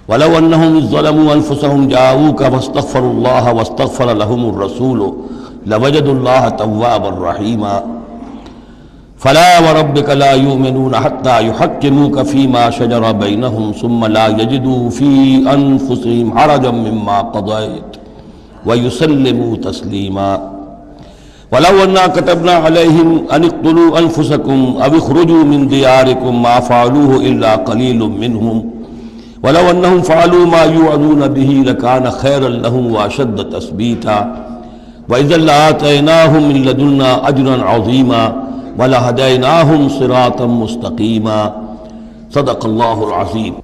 وَلَوْ أَنَّهُمْ إِذ ظَّلَمُوا أَنفُسَهُمْ جَاءُوكَ فَاسْتَغْفَرُوا اللَّهَ وَاسْتَغْفَرَ لَهُمُ الرَّسُولُ لَوَجَدُوا اللَّهَ تَوَّابًا رَّحِيمًا فَلَا وَرَبِّكَ لَا يُؤْمِنُونَ حَتَّى يُحَكِّمُوكَ فِيمَا شَجَرَ بَيْنَهُمْ ثُمَّ لَا يَجِدُوا فِي أَنفُسِهِمْ حَرَجًا مِّمَّا قَضَيْتَ وَيُسَلِّمُوا تَسْلِيمًا وَلَوْ أَنَّا كَتَبْنَا عَلَيْهِمْ أَنِ اقْتُلُوا أَنفُسَكُمْ أَوِ اخْرُجُوا مِن دِيَارِكُمْ مَا فَعَلُوهُ إِلَّا قَلِيلٌ مِّنْهُمْ وَلَوْ أَنَّهُمْ فَعَلُوا مَا يُوعَظُونَ بِهِ لَكَانَ خَيْرًا لَّهُمْ وَأَشَدَّ تَثْبِيتًا وَإِذًا لَّآتَيْنَاهُم مِّن لَّدُنَّا أَجْرًا عَظِيمًا وَلَهَدَيْنَاهُمْ صِرَاطًا مُّسْتَقِيمًا صدق اللہ العظیم۔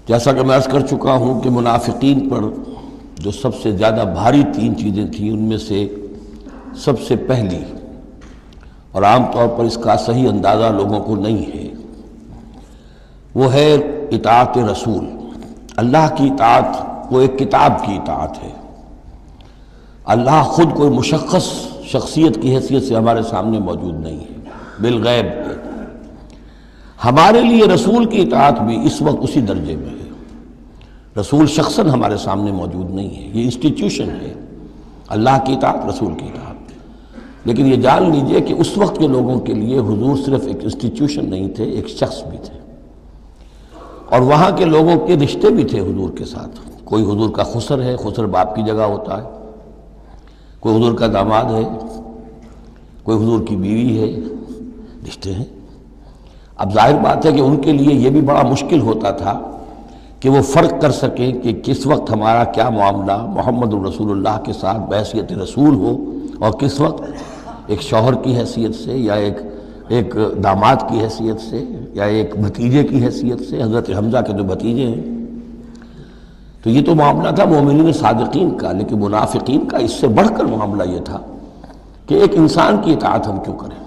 جیسا کہ میں عرض کر چکا ہوں کہ منافقین پر جو سب سے زیادہ بھاری تین چیزیں تھیں، ان میں سے سب سے پہلی، اور عام طور پر اس کا صحیح اندازہ لوگوں کو نہیں ہے، وہ ہے اطاعت رسول۔ اللہ کی اطاعت وہ ایک کتاب کی اطاعت ہے۔ اللہ خود کوئی مشخص شخصیت کی حیثیت سے ہمارے سامنے موجود نہیں ہے، بالغیب ہے۔ ہمارے لیے رسول کی اطاعت بھی اس وقت اسی درجے میں ہے۔ رسول شخصاً ہمارے سامنے موجود نہیں ہے، یہ انسٹیٹیوشن ہے۔ اللہ کی اطاعت، رسول کی اطاعت۔ لیکن یہ جان لیجئے کہ اس وقت کے لوگوں کے لیے حضور صرف ایک انسٹیٹیوشن نہیں تھے، ایک شخص بھی تھے، اور وہاں کے لوگوں کے رشتے بھی تھے حضور کے ساتھ۔ کوئی حضور کا خسر ہے، خسر باپ کی جگہ ہوتا ہے، کوئی حضور کا داماد ہے، کوئی حضور کی بیوی ہے، رشتے ہیں۔ اب ظاہر بات ہے کہ ان کے لیے یہ بھی بڑا مشکل ہوتا تھا کہ وہ فرق کر سکیں کہ کس وقت ہمارا کیا معاملہ محمد الرسول اللہ کے ساتھ بحیثیت رسول ہو، اور کس وقت ایک شوہر کی حیثیت سے، یا ایک داماد کی حیثیت سے، یا ایک بھتیجے کی حیثیت سے، حضرت حمزہ کے جو بھتیجے ہیں۔ تو یہ تو معاملہ تھا مومنین صادقین کا، لیکن منافقین کا اس سے بڑھ کر معاملہ یہ تھا کہ ایک انسان کی اطاعت ہم کیوں کریں؟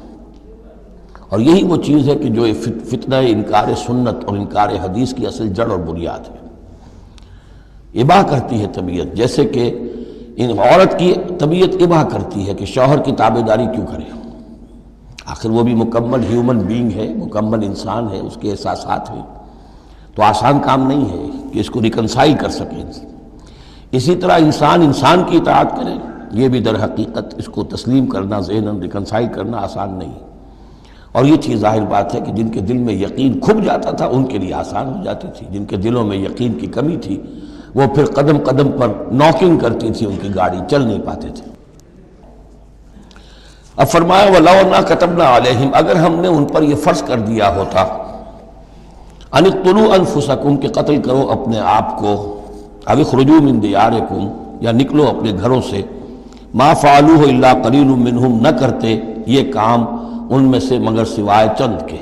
اور یہی وہ چیز ہے کہ جو فتنہ انکار سنت اور انکار حدیث کی اصل جڑ اور بنیاد ہے۔ اباہ کرتی ہے طبیعت، جیسے کہ ان عورت کی طبیعت اباہ کرتی ہے کہ شوہر کی تابعداری کیوں کرے، آخر وہ بھی مکمل ہیومن بینگ ہے، مکمل انسان ہے، اس کے احساسات ہیں، تو آسان کام نہیں ہے کہ اس کو ریکنسائل کر سکیں۔ اسی طرح انسان کی اطاعت کرے، یہ بھی در حقیقت اس کو تسلیم کرنا، ذہناً ریکنسائل کرنا آسان نہیں۔ اور یہ چیز ظاہر بات ہے کہ جن کے دل میں یقین کھب جاتا تھا ان کے لیے آسان ہو جاتی تھی، جن کے دلوں میں یقین کی کمی تھی وہ پھر قدم قدم پر ناکنگ کرتی تھی، ان کی گاڑی چل نہیں پاتے تھے۔ اب فرمایا وَلَوْ أَنَّا كَتَبْنَا عَلَيْهِمْ، اگر ہم نے ان پر یہ فرض کر دیا ہوتا أَنِ اقْتُلُوا أَنفُسَكُمْ کہ قتل کرو اپنے آپ کو، أَوِ اخْرُجُوا مِن دِيَارِكُمْ یا نکلو اپنے گھروں سے، مَا فَعَلُوهُ إِلَّا قَلِيلٌ مِّنْهُمْ نہ کرتے یہ کام ان میں سے مگر سوائے چند کے۔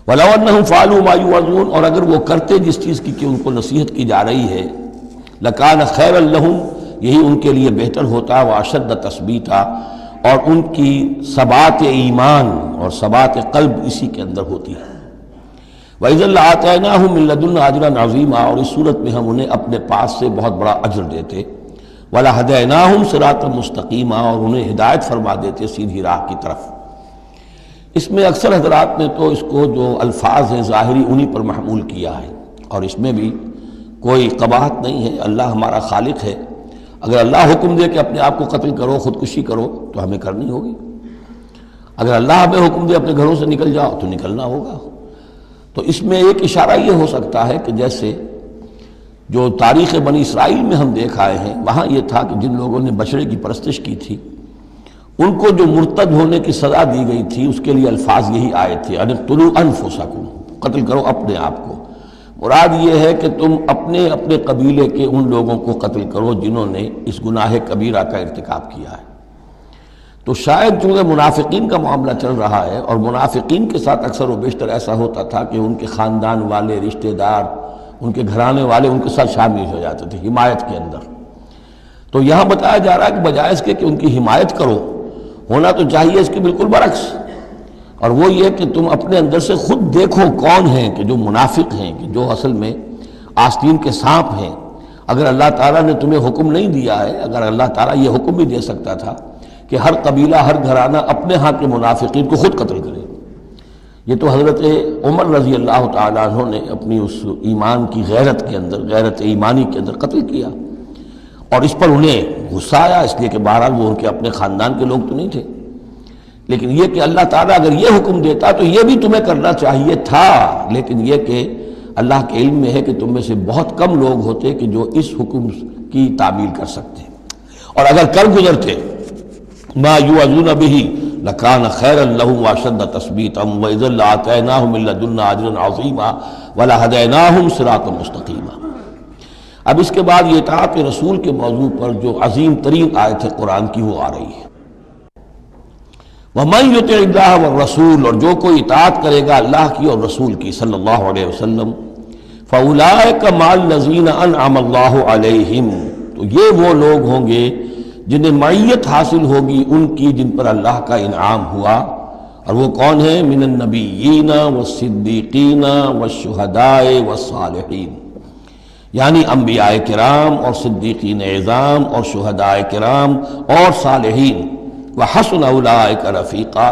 وَلَوْ أَنَّهُمْ فَعَلُوا مَا يُوعَظُونَ اور اگر وہ کرتے جس چیز کی کہ ان کو نصیحت کی جا رہی ہے، لَكَانَ خَيْرًا لَّهُمْ یہی ان کے لیے بہتر ہوتا، وَأَشَدَّ تَثْبِيتًا اور ان کی ثبات ایمان اور ثبات قلب اسی کے اندر ہوتی ہے۔ وَإِذًا لَّآتَيْنَاهُم مِّن لَّدُنَّا أَجْرًا عَظِيمًا اور اس صورت میں ہم انہیں اپنے پاس سے بہت بڑا اجر دیتے، وَلَهَدَيْنَاهُمْ صِرَاطًا مُّسْتَقِيمًا اور انہیں ہدایت فرما دیتے سیدھی راہ کی طرف۔ اس میں اکثر حضرات نے تو اس کو جو الفاظ ہیں ظاہری انہی پر محمول کیا ہے، اور اس میں بھی کوئی قباحت نہیں ہے، اللہ ہمارا خالق ہے، اگر اللہ حکم دے کہ اپنے آپ کو قتل کرو، خودکشی کرو تو ہمیں کرنی ہوگی، اگر اللہ ہمیں حکم دے اپنے گھروں سے نکل جاؤ تو نکلنا ہوگا۔ تو اس میں ایک اشارہ یہ ہو سکتا ہے کہ جیسے جو تاریخ بنی اسرائیل میں ہم دیکھ آئے ہیں، وہاں یہ تھا کہ جن لوگوں نے بچڑے کی پرستش کی تھی ان کو جو مرتد ہونے کی سزا دی گئی تھی اس کے لیے الفاظ یہی آئے تھے، أَنِ اقْتُلُوا أَنفُسَكُمْ قتل کرو اپنے آپ کو۔ مراد یہ ہے کہ تم اپنے قبیلے کے ان لوگوں کو قتل کرو جنہوں نے اس گناہ کبیرہ کا ارتکاب کیا ہے۔ تو شاید چونکہ منافقین کا معاملہ چل رہا ہے، اور منافقین کے ساتھ اکثر و بیشتر ایسا ہوتا تھا کہ ان کے خاندان والے، رشتہ دار، ان کے گھرانے والے ان کے ساتھ شامل ہو جاتے تھے حمایت کے اندر، تو یہاں بتایا جا رہا ہے کہ بجائے اس کے کہ ان کی حمایت کرو، ہونا تو چاہیے اس کے بالکل برعکس، اور وہ یہ کہ تم اپنے اندر سے خود دیکھو کون ہیں کہ جو منافق ہیں، کہ جو اصل میں آستین کے سانپ ہیں۔ اگر اللہ تعالیٰ نے تمہیں حکم نہیں دیا ہے، اگر اللہ تعالیٰ یہ حکم بھی دے سکتا تھا کہ ہر قبیلہ، ہر گھرانہ اپنے ہاں کے منافقین کو خود قتل کرے، یہ تو حضرت عمر رضی اللہ تعالیٰ عنہ نے اپنی اس ایمان کی غیرت کے اندر، غیرت ایمانی کے اندر قتل کیا، اور اس پر انہیں غصہ آیا، اس لیے کہ بہرحال وہ ان کے اپنے خاندان کے لوگ تو نہیں تھے، لیکن یہ کہ اللہ تعالیٰ اگر یہ حکم دیتا تو یہ بھی تمہیں کرنا چاہیے تھا، لیکن یہ کہ اللہ کے علم میں ہے کہ تم میں سے بہت کم لوگ ہوتے کہ جو اس حکم کی تعمیل کر سکتے، اور اگر کر گزرتے ما یوعظون بہ لکان خیرا لہم واشد تثبیتا واذا لآتیناہم من لدنا اجرا عظیما ولہدیناہم صراطا مستقیما۔ اب اس کے بعد یہ اطاعت رسول کے موضوع پر جو عظیم ترین آیت ہے قرآن کی وہ آ رہی ہے، وَمَن يُطِعِ اللَّهَ وَالرَّسُولَ، اور جو کوئی اطاعت کرے گا اللہ کی اور رسول کی صلی اللہ علیہ وسلم، فَأُولَٰئِكَ مَعَ الَّذِينَ أَنْعَمَ اللَّهُ عَلَيْهِمْ، تو یہ وہ لوگ ہوں گے جنہیں معیت حاصل ہوگی ان کی جن پر اللہ کا انعام ہوا، اور وہ کون ہیں؟ من النبیین والصدیقین والشہداء والصالحین، یعنی انبیاء کرام اور صدیقین اعظام اور شہداء کرام اور صالحین، وحسن اولئک رفیقا،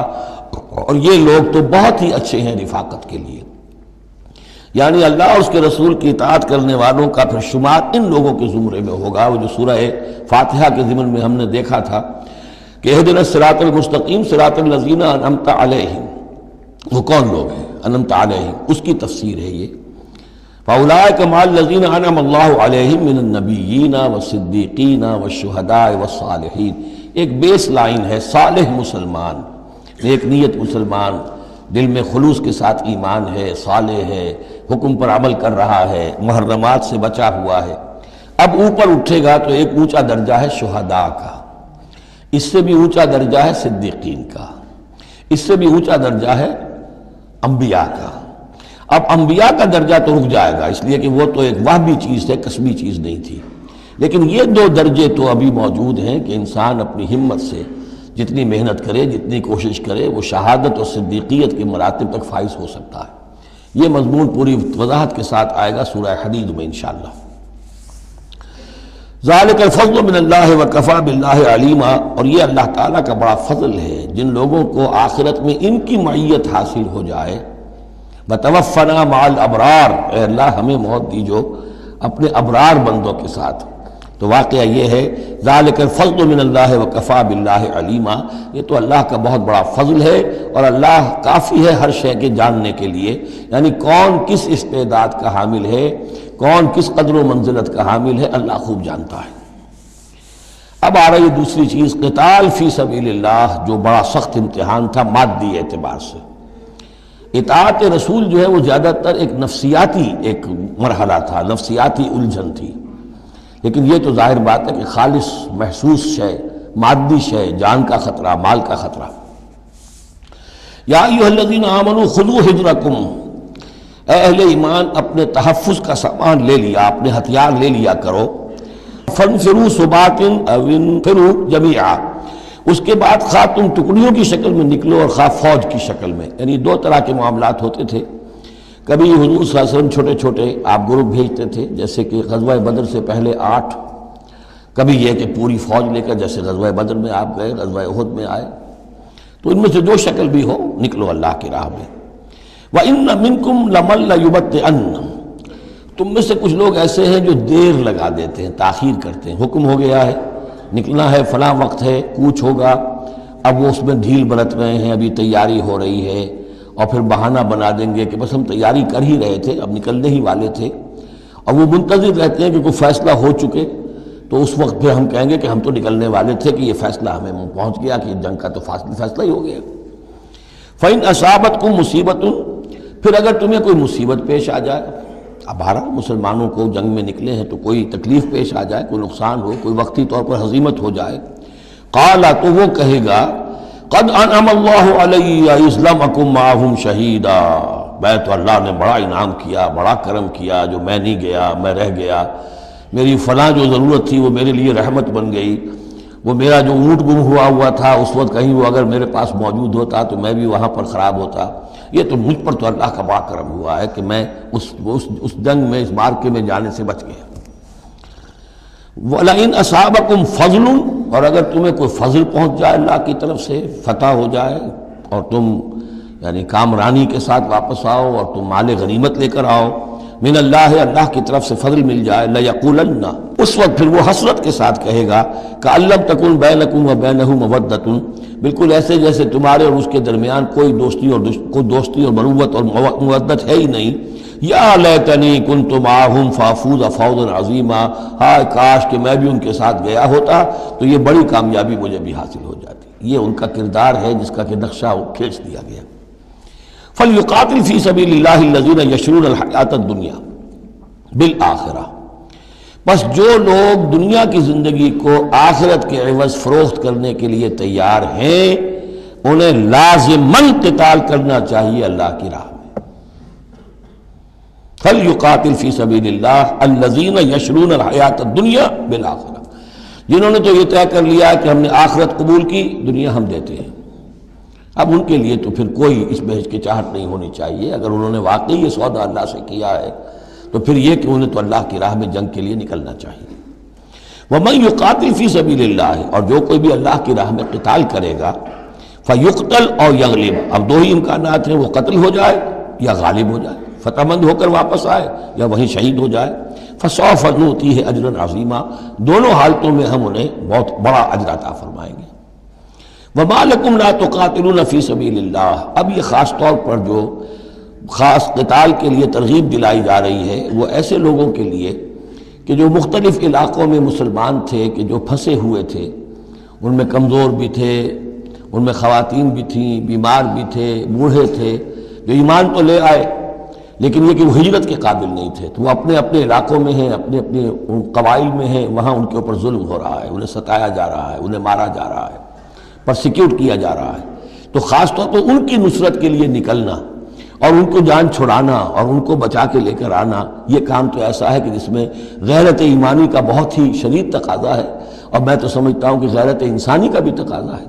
اور یہ لوگ تو بہت ہی اچھے ہیں رفاقت کے لیے، یعنی اللہ اور اس کے رسول کی اطاعت کرنے والوں کا پھر شمار ان لوگوں کے زمرے میں ہوگا، وہ جو سورہ فاتحہ کے ضمن میں ہم نے دیکھا تھا کہ اہدنا الصراط المستقیم صراط الذین انعمت علیہم، وہ کون لوگ ہیں انعمت علیہم، اس کی تفسیر ہے یہ، فاولئک مع الذین انعم اللہ علیہم من النبیین والصدیقین والشہداء والصالحین، ایک بیس لائن ہے، صالح مسلمان، نیک نیت مسلمان، دل میں خلوص کے ساتھ ایمان ہے، صالح ہے، حکم پر عمل کر رہا ہے، محرمات سے بچا ہوا ہے۔ اب اوپر اٹھے گا تو ایک اونچا درجہ ہے شہداء کا، اس سے بھی اونچا درجہ ہے صدیقین کا، اس سے بھی اونچا درجہ ہے انبیاء کا۔ اب انبیاء کا درجہ تو رک جائے گا، اس لیے کہ وہ تو ایک وہمی چیز ہے، کسبی چیز نہیں تھی، لیکن یہ دو درجے تو ابھی موجود ہیں کہ انسان اپنی ہمت سے جتنی محنت کرے، جتنی کوشش کرے، وہ شہادت اور صدیقیت کے مراتب تک فائز ہو سکتا ہے۔ یہ مضمون پوری وضاحت کے ساتھ آئے گا سورہ حدید میں انشاءاللہ۔ ذالک الفضل من اللہ وکفی باللہ علیما، اور یہ اللہ تعالیٰ کا بڑا فضل ہے جن لوگوں کو آخرت میں ان کی معیت حاصل ہو جائے۔ وتوفنا مع الابرار، اے اللہ ہمیں موت دیجو اپنے ابرار بندوں کے ساتھ۔ تو واقعہ یہ ہے ذالک الفضل من اللہ وکفی باللہ علیما، یہ تو اللہ کا بہت بڑا فضل ہے، اور اللہ کافی ہے ہر شے کے جاننے کے لیے، یعنی کون کس استعداد کا حامل ہے، کون کس قدر و منزلت کا حامل ہے، اللہ خوب جانتا ہے۔ اب آ رہی ہے دوسری چیز، قتال فی سبیل اللہ، جو بڑا سخت امتحان تھا مادی اعتبار سے۔ اطاعت رسول جو ہے وہ زیادہ تر ایک نفسیاتی ایک مرحلہ تھا، نفسیاتی الجھن تھی، لیکن یہ تو ظاہر بات ہے کہ خالص محسوس شے، مادی شے، جان کا خطرہ، مال کا خطرہ۔ یا ایھا الذین آمنوا خذوا حذرکم، اے اہل ایمان اپنے تحفظ کا سامان لے لیا، اپنے ہتھیار لے لیا کرو۔ فانفروا ثبات او انفروا جمیعا، اس کے بعد خواہ تم ٹکڑیوں کی شکل میں نکلو اور خواہ فوج کی شکل میں، یعنی دو طرح کے معاملات ہوتے تھے۔ کبھی حضور صلی اللہ علیہ وسلم چھوٹے چھوٹے آپ گروپ بھیجتے تھے، جیسے کہ غزوہ بدر سے پہلے 8، کبھی یہ کہ پوری فوج لے کر جیسے غزوہ بدر میں آپ گئے، غزوہ احد میں آئے، تو ان میں سے جو شکل بھی ہو نکلو اللہ کی راہ میں۔ وَإِنَّ مِنْكُمْ لَمَن لَيُبَطِّئَنَّ، تم میں سے کچھ لوگ ایسے ہیں جو دیر لگا دیتے ہیں، تاخیر کرتے ہیں، حکم ہو گیا ہے نکلنا ہے، فلاں وقت ہے، کوچ ہوگا، اب وہ اس میں ڈھیل برت رہے ہیں، ابھی تیاری ہو رہی ہے، اور پھر بہانہ بنا دیں گے کہ بس ہم تیاری کر ہی رہے تھے، اب نکلنے ہی والے تھے، اور وہ منتظر رہتے ہیں کہ کوئی فیصلہ ہو چکے، تو اس وقت پھر ہم کہیں گے کہ ہم تو نکلنے والے تھے کہ یہ فیصلہ ہمیں پہنچ گیا کہ جنگ کا تو فیصلہ ہی ہو گیا۔ فَإِنْ أَصَابَتْكُمْ مُصِيبَةٌ، پھر اگر تمہیں کوئی مصیبت پیش آ جائے، اب بہرحال مسلمانوں کو جنگ میں نکلے ہیں تو کوئی تکلیف پیش آ جائے، کوئی نقصان ہو، کوئی وقتی طور پر ہزیمت ہو جائے، قَالَ، تو وہ کہے گا قَدْ أَنْعَمَ اللَّهُ عَلَيَّ إِذْ لَمْ أَكُنْ مَعَهُمْ شَهِيدًا، میں تو اللہ نے بڑا انعام کیا، بڑا کرم کیا، جو میں نہیں گیا، میں رہ گیا، میری فلاں جو ضرورت تھی وہ میرے لیے رحمت بن گئی، وہ میرا جو اونٹ گم ہوا تھا اس وقت کہیں وہ اگر میرے پاس موجود ہوتا تو میں بھی وہاں پر خراب ہوتا، یہ تو مجھ پر تو اللہ کا بڑا کرم ہوا ہے کہ میں اس جنگ میں، اس مارکے میں جانے سے بچ گیا۔ وَلَئِنْ أَصَابَكُمْ فَضْلٌ، اور اگر تمہیں کوئی فضل پہنچ جائے اللہ کی طرف سے، فتح ہو جائے اور تم یعنی کامرانی کے ساتھ واپس آؤ اور تم مال غنیمت لے کر آؤ، من اللہ، اللہ کی طرف سے فضل مل جائے، لَيَقُولَنَّ، اس وقت پھر وہ حسرت کے ساتھ کہے گا کہ لَمْ تَكُنْ بَيْنَكُمْ وَبَيْنَهُ مَوَدَّةٌ، بالکل ایسے جیسے تمہارے اور اس کے درمیان کوئی دوستی اور مروت اور مودت ہے ہی نہیں۔ یا لیتنی کنت معہم فافوز فوزا عظیما، ہائے کاش کہ میں بھی ان کے ساتھ گیا ہوتا تو یہ بڑی کامیابی مجھے بھی حاصل ہو جاتی۔ یہ ان کا کردار ہے جس کا کہ نقشہ کھینچ دیا گیا۔ فَلْيُقَاتِلْ فِي سَبِيلِ اللَّهِ الَّذِينَ يَشْرُونَ الْحَيَاةَ الدُّنْيَا بِالْآخِرَةِ، بس جو لوگ دنیا کی زندگی کو آخرت کے عوض فروخت کرنے کے لیے تیار ہیں انہیں لازماً قتال کرنا چاہیے اللہ کی راہ میں۔ فَلْيُقَاتِلْ فِي سَبِيلِ اللَّهِ الَّذِينَ يَشْرُونَ الْحَيَاةَ الدُّنْيَا بِالْآخِرَةِ، جنہوں نے تو یہ طے کر لیا کہ ہم نے آخرت قبول کی، دنیا ہم دیتے ہیں۔ اب ان کے لیے تو پھر کوئی اس میں ہچکچاہٹ نہیں ہونی چاہیے، اگر انہوں نے واقعی یہ سودا اللہ سے کیا ہے تو پھر یہ کہ انہیں تو اللہ کی راہ میں جنگ کے لیے نکلنا چاہیے۔ وَمَن يُقَاتِلْ فِي سَبِيلِ اللَّهِ، اور جو کوئی بھی اللہ کی راہ میں قتال کرے گا، فَيُقْتَلْ أَوْ يَغْلِبْ، اب دو ہی امکانات ہیں، وہ قتل ہو جائے یا غالب ہو جائے، فتح مند ہو کر واپس آئے یا وہیں شہید ہو جائے۔ فَسَوْفَ نُؤْتِيهِ أَجْرًا عَظِيمًا، دونوں حالتوں میں ہم انہیں بہت بڑا اجر عطا فرمائیں گے۔ وَمَا لَكُمْ لَا تُقَاتِلُونَ فِي سَبِيلِ اللَّهِ، اب یہ خاص طور پر جو خاص قتال کے لیے ترغیب دلائی جا رہی ہے وہ ایسے لوگوں کے لیے کہ جو مختلف علاقوں میں مسلمان تھے، کہ جو پھنسے ہوئے تھے، ان میں کمزور بھی تھے، ان میں خواتین بھی تھیں، بیمار بھی تھے، بوڑھے تھے، جو ایمان تو لے آئے لیکن یہ کہ وہ ہجرت کے قابل نہیں تھے، تو وہ اپنے اپنے علاقوں میں ہیں، اپنے اپنے قبائل میں ہیں، وہاں ان کے اوپر ظلم ہو رہا ہے، انہیں ستایا جا رہا ہے، انہیں مارا جا رہا ہے، پرسیکیوٹ کیا جا رہا ہے۔ تو خاص طور پر ان کی نصرت کے لیے نکلنا اور ان کو جان چھڑانا اور ان کو بچا کے لے کر آنا، یہ کام تو ایسا ہے کہ جس میں غیرت ایمانی کا بہت ہی شدید تقاضا ہے، اور میں تو سمجھتا ہوں کہ غیرت انسانی کا بھی تقاضا ہے۔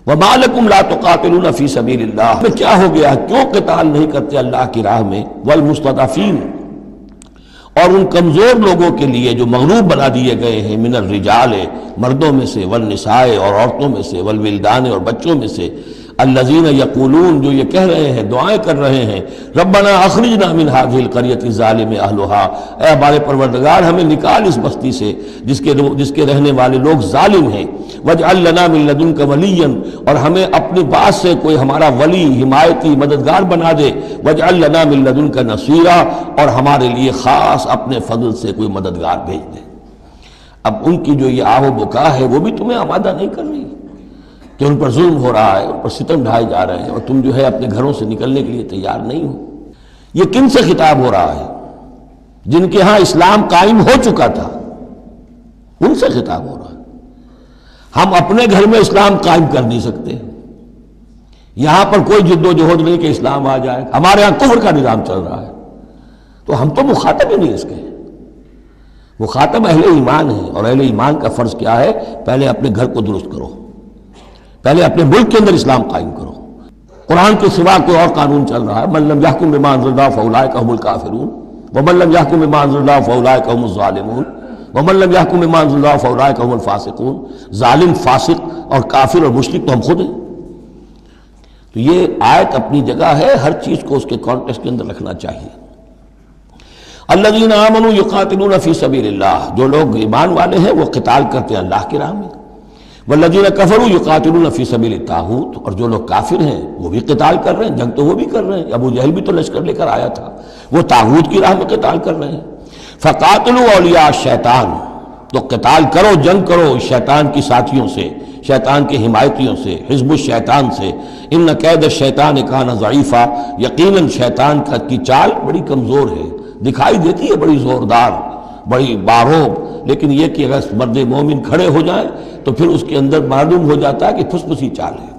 وَمَا لَكُمْ لَا تُقَاتِلُونَ فِي سَبِيلِ اللَّهِ، میں کیا ہو گیا، کیوں قتال نہیں کرتے اللہ کی راہ میں؟ وَالْمُسْتَضْعَفِينَ، اور ان کمزور لوگوں کے لیے جو مغلوب بنا دیے گئے ہیں، من الرجال، مردوں میں سے، والنساء، اور عورتوں میں سے، والولدان، اور بچوں میں سے، الذین یقولون، جو یہ کہہ رہے ہیں، دعائیں کر رہے ہیں، ربنا اخرجنا من هذه القرية الظالم اهلها، اے ہمارے پروردگار ہمیں نکال اس بستی سے جس کے رہنے والے لوگ ظالم ہیں، واجعل لنا من لدنك وليا، اور ہمیں اپنے پاس سے کوئی ہمارا ولی، حمایتی، مددگار بنا دے، واجعل لنا من لدنك نصيرا، اور ہمارے لیے خاص اپنے فضل سے کوئی مددگار بھیج دے۔ اب ان کی جو یہ آہ و بکا ہے وہ بھی تمہیں آمادہ نہیں کر رہی کہ ان پر ظلم ہو رہا ہے، ان پر ستم ڈھائے جا رہے ہیں، اور تم جو ہے اپنے گھروں سے نکلنے کے لیے تیار نہیں ہو۔ یہ کن سے خطاب ہو رہا ہے؟ جن کے ہاں اسلام قائم ہو چکا تھا، ان سے خطاب ہو رہا ہے۔ ہم اپنے گھر میں اسلام قائم کر نہیں سکتے، یہاں پر کوئی جد و جہد نہیں کہ اسلام آ جائے، ہمارے ہاں کفر کا نظام چل رہا ہے، تو ہم تو مخاطب ہی نہیں اس کے۔ مخاطب اہل ایمان ہیں، اور اہل ایمان کا فرض کیا ہے؟ پہلے اپنے گھر کو درست کرو، پہلے اپنے ملک کے اندر اسلام قائم کرو۔ قرآن کے سوا کوئی اور قانون چل رہا ہے، من لم يحكم بما انزل الله فاولئک هم الكافرون ومن لم يحكم بما انزل الله فاولئک هم الظالمون ومن لم يحكم بما انزل الله فاولئک هم الفاسقون۔ ظالم، فاسق اور کافر اور مشرک تو ہم خود ہیں۔ تو یہ آیت اپنی جگہ ہے، ہر چیز کو اس کے کانٹیکسٹ کے اندر رکھنا چاہیے۔ الذین آمنوا یقاتلون فی سبیل اللہ، جو لوگ ایمان والے ہیں وہ قتال کرتے ہیں اللہ کی راہ میں۔ والذین کفروا یقاتلون فی سبیل الطاغوت، اور جو لوگ کافر ہیں وہ بھی قتال کر رہے ہیں، جنگ تو وہ بھی کر رہے ہیں، ابو جہل بھی تو لشکر لے کر آیا تھا، وہ طاغوت کی راہ میں قتال کر رہے ہیں۔ فقاتلوا اولیاء الشیطان، تو قتال کرو، جنگ کرو شیطان کی ساتھیوں سے، شیطان کے حمایتیوں سے، حزب الشیطان سے۔ ان کید الشیطان کان ضعیفا، یقیناً شیطان کی چال بڑی کمزور ہے، دکھائی دیتی ہے بڑی زوردار، بڑی باروب، لیکن یہ کہ اگر مرد مومن کھڑے ہو جائیں تو پھر اس کے اندر معلوم ہو جاتا ہے کہ پھسپسی چال ہے۔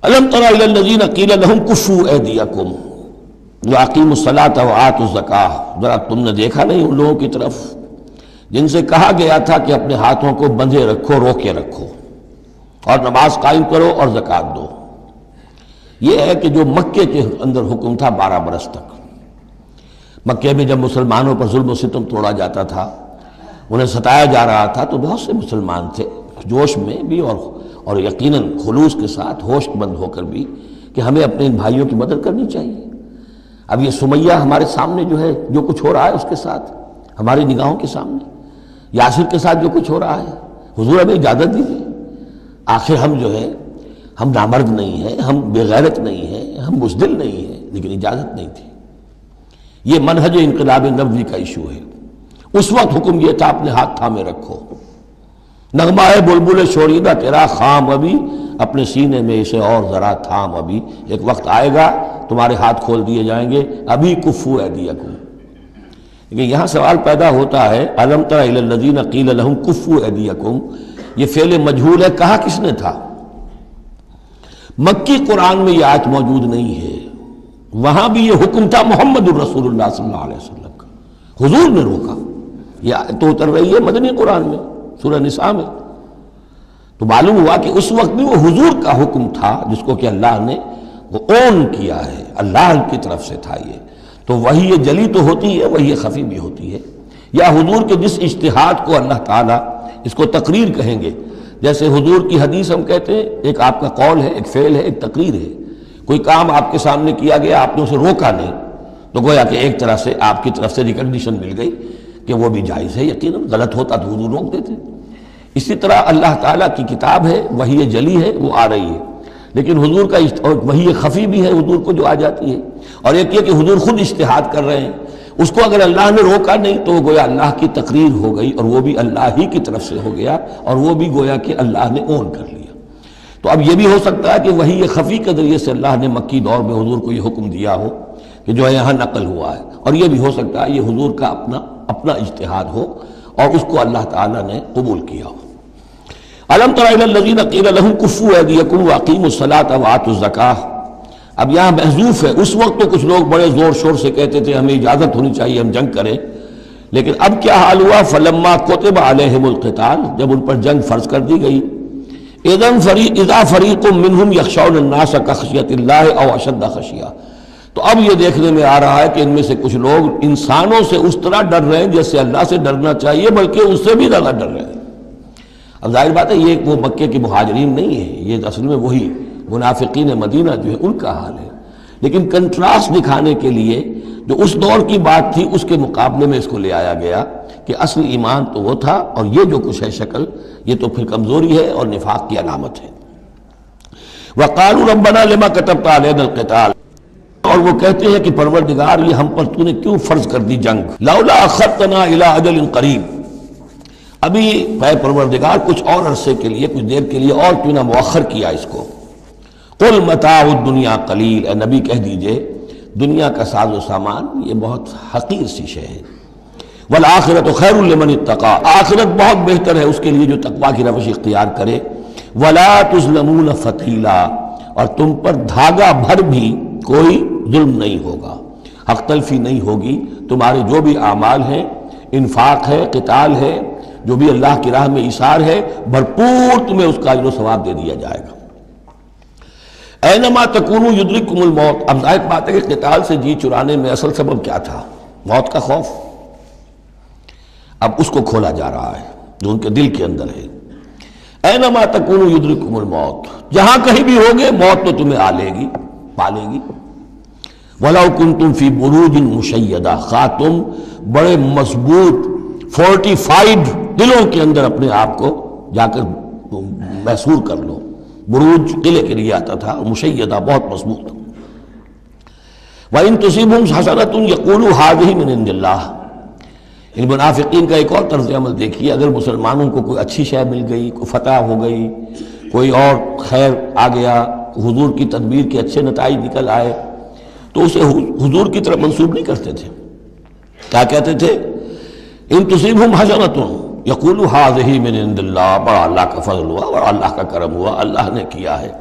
الم تر الی الذین قیل لهم کفوا ایدیکم واقیموا الصلاۃ وآتوا الزکاۃ، ذرا تم نے دیکھا نہیں ان لوگوں کی طرف جن سے کہا گیا تھا کہ اپنے ہاتھوں کو بندھے رکھو، روکے رکھو، اور نماز قائم کرو اور زکوٰۃ دو۔ یہ ہے کہ جو مکے کے اندر حکم تھا 12 برس تک، مکے میں جب مسلمانوں پر ظلم و ستم توڑا جاتا تھا، انہیں ستایا جا رہا تھا، تو بہت سے مسلمان تھے جوش میں بھی اور یقیناً خلوص کے ساتھ ہوش مند ہو کر بھی کہ ہمیں اپنے ان بھائیوں کی مدد کرنی چاہیے۔ اب یہ سمیہ ہمارے سامنے جو ہے، جو کچھ ہو رہا ہے اس کے ساتھ، ہماری نگاہوں کے سامنے یاسر کے ساتھ جو کچھ ہو رہا ہے، حضور ہمیں اجازت دیجیے۔ آخر ہم جو ہے، ہم نامرد نہیں ہیں، ہم بے غیرت نہیں ہیں، ہم بزدل نہیں ہیں، لیکن اجازت نہیں تھی۔ یہ منہج انقلاب نبوی کا ایشو ہے۔ اس وقت حکم یہ تھا اپنے ہاتھ تھامے رکھو، نغمہ ہے بلبل شوریدہ تیرا خام ابھی، اپنے سینے میں اسے اور ذرا تھام ابھی، ایک وقت آئے گا تمہارے ہاتھ کھول دیے جائیں گے، ابھی کفو ایدیکم۔ لیکن یہاں سوال پیدا ہوتا ہے، الم تر الی الذین قیل لہم کفو ایدیکم، یہ فعل مجہول ہے، کہا کس نے تھا؟ مکی قرآن میں یہ آیت موجود نہیں ہے، وہاں بھی یہ حکم تھا محمد الرسول اللہ صلی اللہ علیہ وسلم کا، حضور نے روکا۔ یہ آیت تو اتر رہی ہے مدنی قرآن میں، سورۃ النساء میں، تو معلوم ہوا کہ اس وقت بھی وہ حضور کا حکم تھا جس کو کہ اللہ نے وہ اون کیا ہے، اللہ کی طرف سے تھا یہ۔ تو وہی یہ جلی تو ہوتی ہے، وہی یہ خفی بھی ہوتی ہے، یا حضور کے جس اجتہاد کو اللہ تعالیٰ اس کو تقریر کہیں گے، جیسے حضور کی حدیث ہم کہتے ہیں، ایک آپ کا قول ہے، ایک فعل ہے، ایک تقریر ہے۔ کوئی کام آپ کے سامنے کیا گیا، آپ نے اسے روکا نہیں، تو گویا کہ ایک طرح سے آپ کی طرف سے ریکگنیشن مل گئی کہ وہ بھی جائز ہے، یقیناً غلط ہوتا تو حضور روک دیتے۔ اسی طرح اللہ تعالیٰ کی کتاب ہے، وحی جلی ہے، وہ آ رہی ہے، لیکن حضور کا وحی خفی بھی ہے حضور کو جو آ جاتی ہے، اور ایک یہ کہ حضور خود اجتہاد کر رہے ہیں، اس کو اگر اللہ نے روکا نہیں تو گویا اللہ کی تقریر ہو گئی، اور وہ بھی اللہ ہی کی طرف سے ہو گیا، اور وہ بھی گویا کہ اللہ نے اون کر لیا۔ تو اب یہ بھی ہو سکتا ہے کہ وحی خفی کے ذریعے سے اللہ نے مکی دور میں حضور کو یہ حکم دیا ہو کہ جو ہے یہاں نقل ہوا ہے، اور یہ بھی ہو سکتا ہے یہ حضور کا اپنا اجتہاد ہو اور اس کو اللہ تعالیٰ نے قبول کیا ہو۔ الم تر الی الذین قیل لہم کفوا ایدیکم واقیموا الصلاۃ وآتوا الزکاۃ، اب یہاں محذوف ہے۔ اس وقت تو کچھ لوگ بڑے زور شور سے کہتے تھے ہمیں اجازت ہونی چاہیے، ہم جنگ کریں، لیکن اب کیا حال ہوا؟ فلما کتب علیہم القتال، جب ان پر جنگ فرض کر دی گئی، اذا فریق منہم یخشون الناس کخشیۃ اللہ او اشد خشیہ، تو اب یہ دیکھنے میں آ رہا ہے کہ ان میں سے کچھ لوگ انسانوں سے اس طرح ڈر رہے ہیں جیسے اللہ سے ڈرنا چاہیے، بلکہ اس سے بھی زیادہ ڈر رہے ہیں۔ اب ظاہر بات ہے یہ وہ مکے کے مہاجرین نہیں ہیں، یہ اصل میں وہی منافقین مدینہ جو ہے ان کا حال ہے، لیکن کنٹراسٹ دکھانے کے لیے جو اس دور کی بات تھی اس کے مقابلے میں اس کو لے آیا گیا کہ اصل ایمان تو وہ تھا، اور یہ جو کچھ ہے شکل، یہ تو پھر کمزوری ہے اور نفاق کی علامت ہے۔ وَقَالُوا رَبَّنَا لِمَا كَتَبْتَ عَلَيْنَا الْقِتَالَ، اور وہ کہتے ہیں کہ پروردگار یہ ہم پر تو نے کیوں فرض کر دی جنگ، لَوْلَا أَخَّرْتَنَا إِلَىٰ أَجَلٍ قَرِيبٍ، ابھی اے پروردگار کچھ اور عرصے کے لیے، کچھ دیر کے لیے اور کیوں نہ مؤخر کیا اس کو۔ قُلْ مَتَاعُ الدُّنْيَا قَلِيلٌ، اے نبی کہہ دیجئے دنیا کا ساز و سامان یہ بہت حقیر سی شے ہے، وَالْآخِرَةُ خَيْرٌ لِمَنِ اتَّقَىٰ، آخرت بہت بہتر ہے اس کے لیے جو تقویٰ کی روش اختیار کرے، وَلَا تُظْلَمُونَ فَتِيلًا، اور تم پر دھاگا بھر بھی کوئی ظلم نہیں ہوگا، حق تلفی نہیں ہوگی، تمہارے جو بھی اعمال ہیں، انفاق ہے، قتال ہے، جو بھی اللہ کی راہ میں ایثار ہے، بھرپور تمہیں اس کا اجر و ثواب دے دیا جائے گا۔ اینما تکونوا یدرککم الموت، اب ظاہر بات ہے کہ قتال سے جی چرانے میں اصل سبب کیا تھا؟ موت کا خوف، اب اس کو کھولا جا رہا ہے جو ان کے دل کے اندر ہے۔ اینما تکونوا یدرککم الموت، جہاں کہیں بھی ہوگے موت تو تمہیں آ لے گی، پا لے گی۔ وَلَوْ كُنْتُمْ فِي بُرُوجٍ مُشَيَّدَةٍ، خواہ تم بڑے مضبوط فورٹیفائڈ قلعوں کے اندر اپنے آپ کو جا کر محصور کر لو، بروج قلعے کے لیے آتا تھا، مشیدہ بہت مضبوط۔ وَإِن تُصِبْهُمْ حَسَنَةٌ يَقُولُوا هَٰذِهِ مِنْ عِندِ اللَّهِ، ان منافقین کا ایک اور طرز عمل دیکھیے، اگر مسلمانوں کو کوئی اچھی شے مل گئی، کوئی فتح ہو گئی، کوئی اور خیر آ گیا، حضور کی تدبیر کے اچھے نتائج نکل آئے، تو اسے حضور کی طرف منسوب نہیں کرتے تھے، کیا کہتے تھے؟ ان تصیبہم حسنۃ یقولوا ھذہ من عند اللہ، بڑا اللہ کا فضل ہوا، بڑا اللہ کا کرم ہوا، اللہ نے کیا ہے۔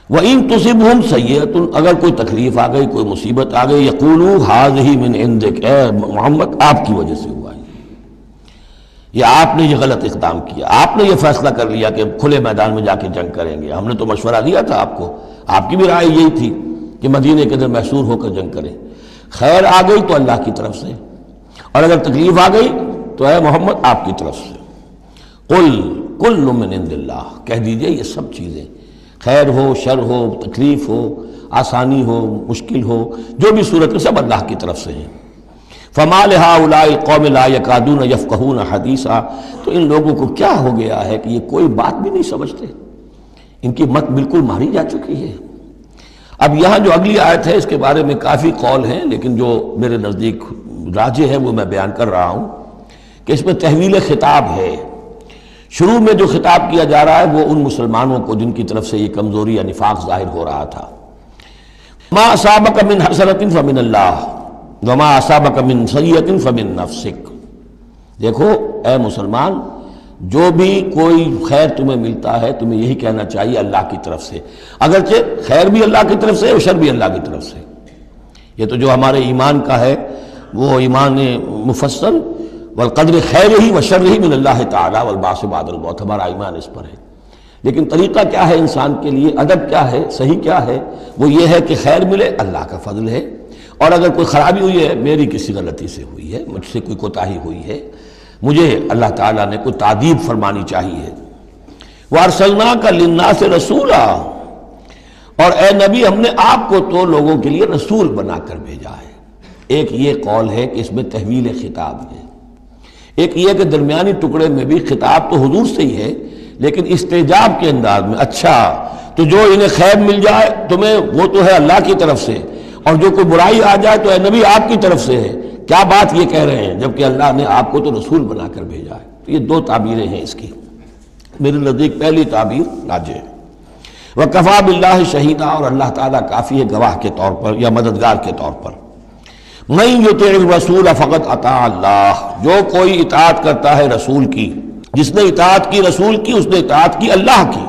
وَإِن تُصِبْهُمْ سَيِّئَةٌ، اگر کوئی تکلیف آ گئی، کوئی مصیبت آ گئی، یقولوا ھذہ من عندک، اے محمد آپ کی وجہ سے ہوا ہے، یہ آپ نے یہ غلط اقدام کیا، آپ نے یہ فیصلہ کر لیا کہ کھلے میدان میں جا کے جنگ کریں گے، ہم نے تو مشورہ دیا تھا آپ کو، آپ کی بھی رائے یہی تھی کہ مدینے کے اندر محصور ہو کر جنگ کریں، خیر آ گئی تو اللہ کی طرف سے، اور اگر تکلیف آ گئی تو اے محمد آپ کی طرف سے۔ قل کل من عند اللہ، کہہ دیجئے یہ سب چیزیں، خیر ہو، شر ہو، تکلیف ہو، آسانی ہو، مشکل ہو، جو بھی صورت میں سب اللہ کی طرف سے ہیں۔ فما لہؤلاء القوم لا یکادون یفقہون حدیثا، تو ان لوگوں کو کیا ہو گیا ہے کہ یہ کوئی بات بھی نہیں سمجھتے، ان کی مت بالکل ماری جا چکی ہے۔ اب یہاں جو اگلی آیت ہے اس کے بارے میں کافی قول ہیں، لیکن جو میرے نزدیک راجح ہے وہ میں بیان کر رہا ہوں کہ اس میں تحویل خطاب ہے۔ شروع میں جو خطاب کیا جا رہا ہے وہ ان مسلمانوں کو جن کی طرف سے یہ کمزوری یا نفاق ظاہر ہو رہا تھا۔ ما اصابک من حسنۃ فمن اللہ وما اصابک من سیئۃ فمن نفسک، دیکھو اے مسلمان، جو بھی کوئی خیر تمہیں ملتا ہے تمہیں یہی کہنا چاہیے اللہ کی طرف سے، اگرچہ خیر بھی اللہ کی طرف سے اور شر بھی اللہ کی طرف سے۔ یہ تو جو ہمارے ایمان کا ہے وہ ایمان مفصل، والقدر خیرہ وشرہ من اللہ تعالی والبعث بعد الموت، ہمارا ایمان اس پر ہے۔ لیکن طریقہ کیا ہے انسان کے لیے، ادب کیا ہے، صحیح کیا ہے، وہ یہ ہے کہ خیر ملے اللہ کا فضل ہے، اور اگر کوئی خرابی ہوئی ہے میری کسی غلطی سے ہوئی ہے، مجھ سے کوئی کوتاہی ہوئی ہے، مجھے اللہ تعالیٰ نے کوئی تعدیب فرمانی چاہیے۔ وَأَرْسَلْنَاكَ لِلنَّاسِ رَسُولًا، اور اے نبی ہم نے آپ کو تو لوگوں کے لیے رسول بنا کر بھیجا ہے۔ ایک یہ قول ہے کہ اس میں تحویل خطاب ہے، ایک یہ کہ درمیانی ٹکڑے میں بھی خطاب تو حضور سے ہی ہے لیکن استجاب کے انداز میں، اچھا تو جو انہیں خیر مل جائے تمہیں وہ تو ہے اللہ کی طرف سے، اور جو کوئی برائی آ جائے تو اے نبی آپ کی طرف سے ہے۔ کیا بات یہ کہہ رہے ہیں جبکہ اللہ نے آپ کو تو رسول بنا کر بھیجا ہے۔ تو یہ دو تعبیریں ہیں اس کی، میرے نزدیک پہلی تعبیر راجح ہے۔ وَكَفَى بِاللَّهِ شَهِيدًا، اور اللہ تعالیٰ کافی ہے گواہ کے طور پر یا مددگار کے طور پر۔ مَن يُطِعِ الرَّسُولَ فَقَدْ أَطَاعَ اللَّهَ، جو کوئی اطاعت کرتا ہے رسول کی، جس نے اطاعت کی رسول کی اس نے اطاعت کی اللہ کی۔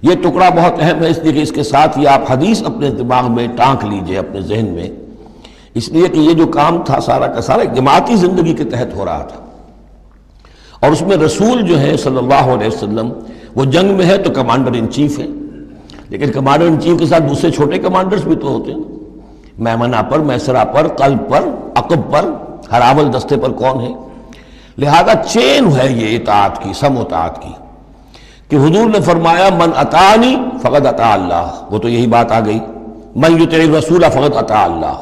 یہ ٹکڑا بہت اہم ہے، اس لیے کہ اس کے ساتھ ہی آپ حدیث اپنے دماغ میں ٹانک لیجئے، اپنے ذہن میں، اس لیے کہ یہ جو کام تھا سارا کا سارا ایک جماعتی زندگی کے تحت ہو رہا تھا، اور اس میں رسول جو ہے صلی اللہ علیہ وسلم وہ جنگ میں ہے تو کمانڈر ان چیف ہے، لیکن کمانڈر ان چیف کے ساتھ دوسرے چھوٹے کمانڈرز بھی تو ہوتے ہیں، میمنہ پر، میسرہ پر، قلب پر، عقب پر، ہر اول دستے پر کون ہے۔ لہذا چین ہے یہ اطاعت کی، سم اطاعت کی، کہ حضور نے فرمایا من اطاعنی فقد اطاع اللہ، وہ تو یہی بات آ گئی، من یطع الرسول فقد اطاع اللہ،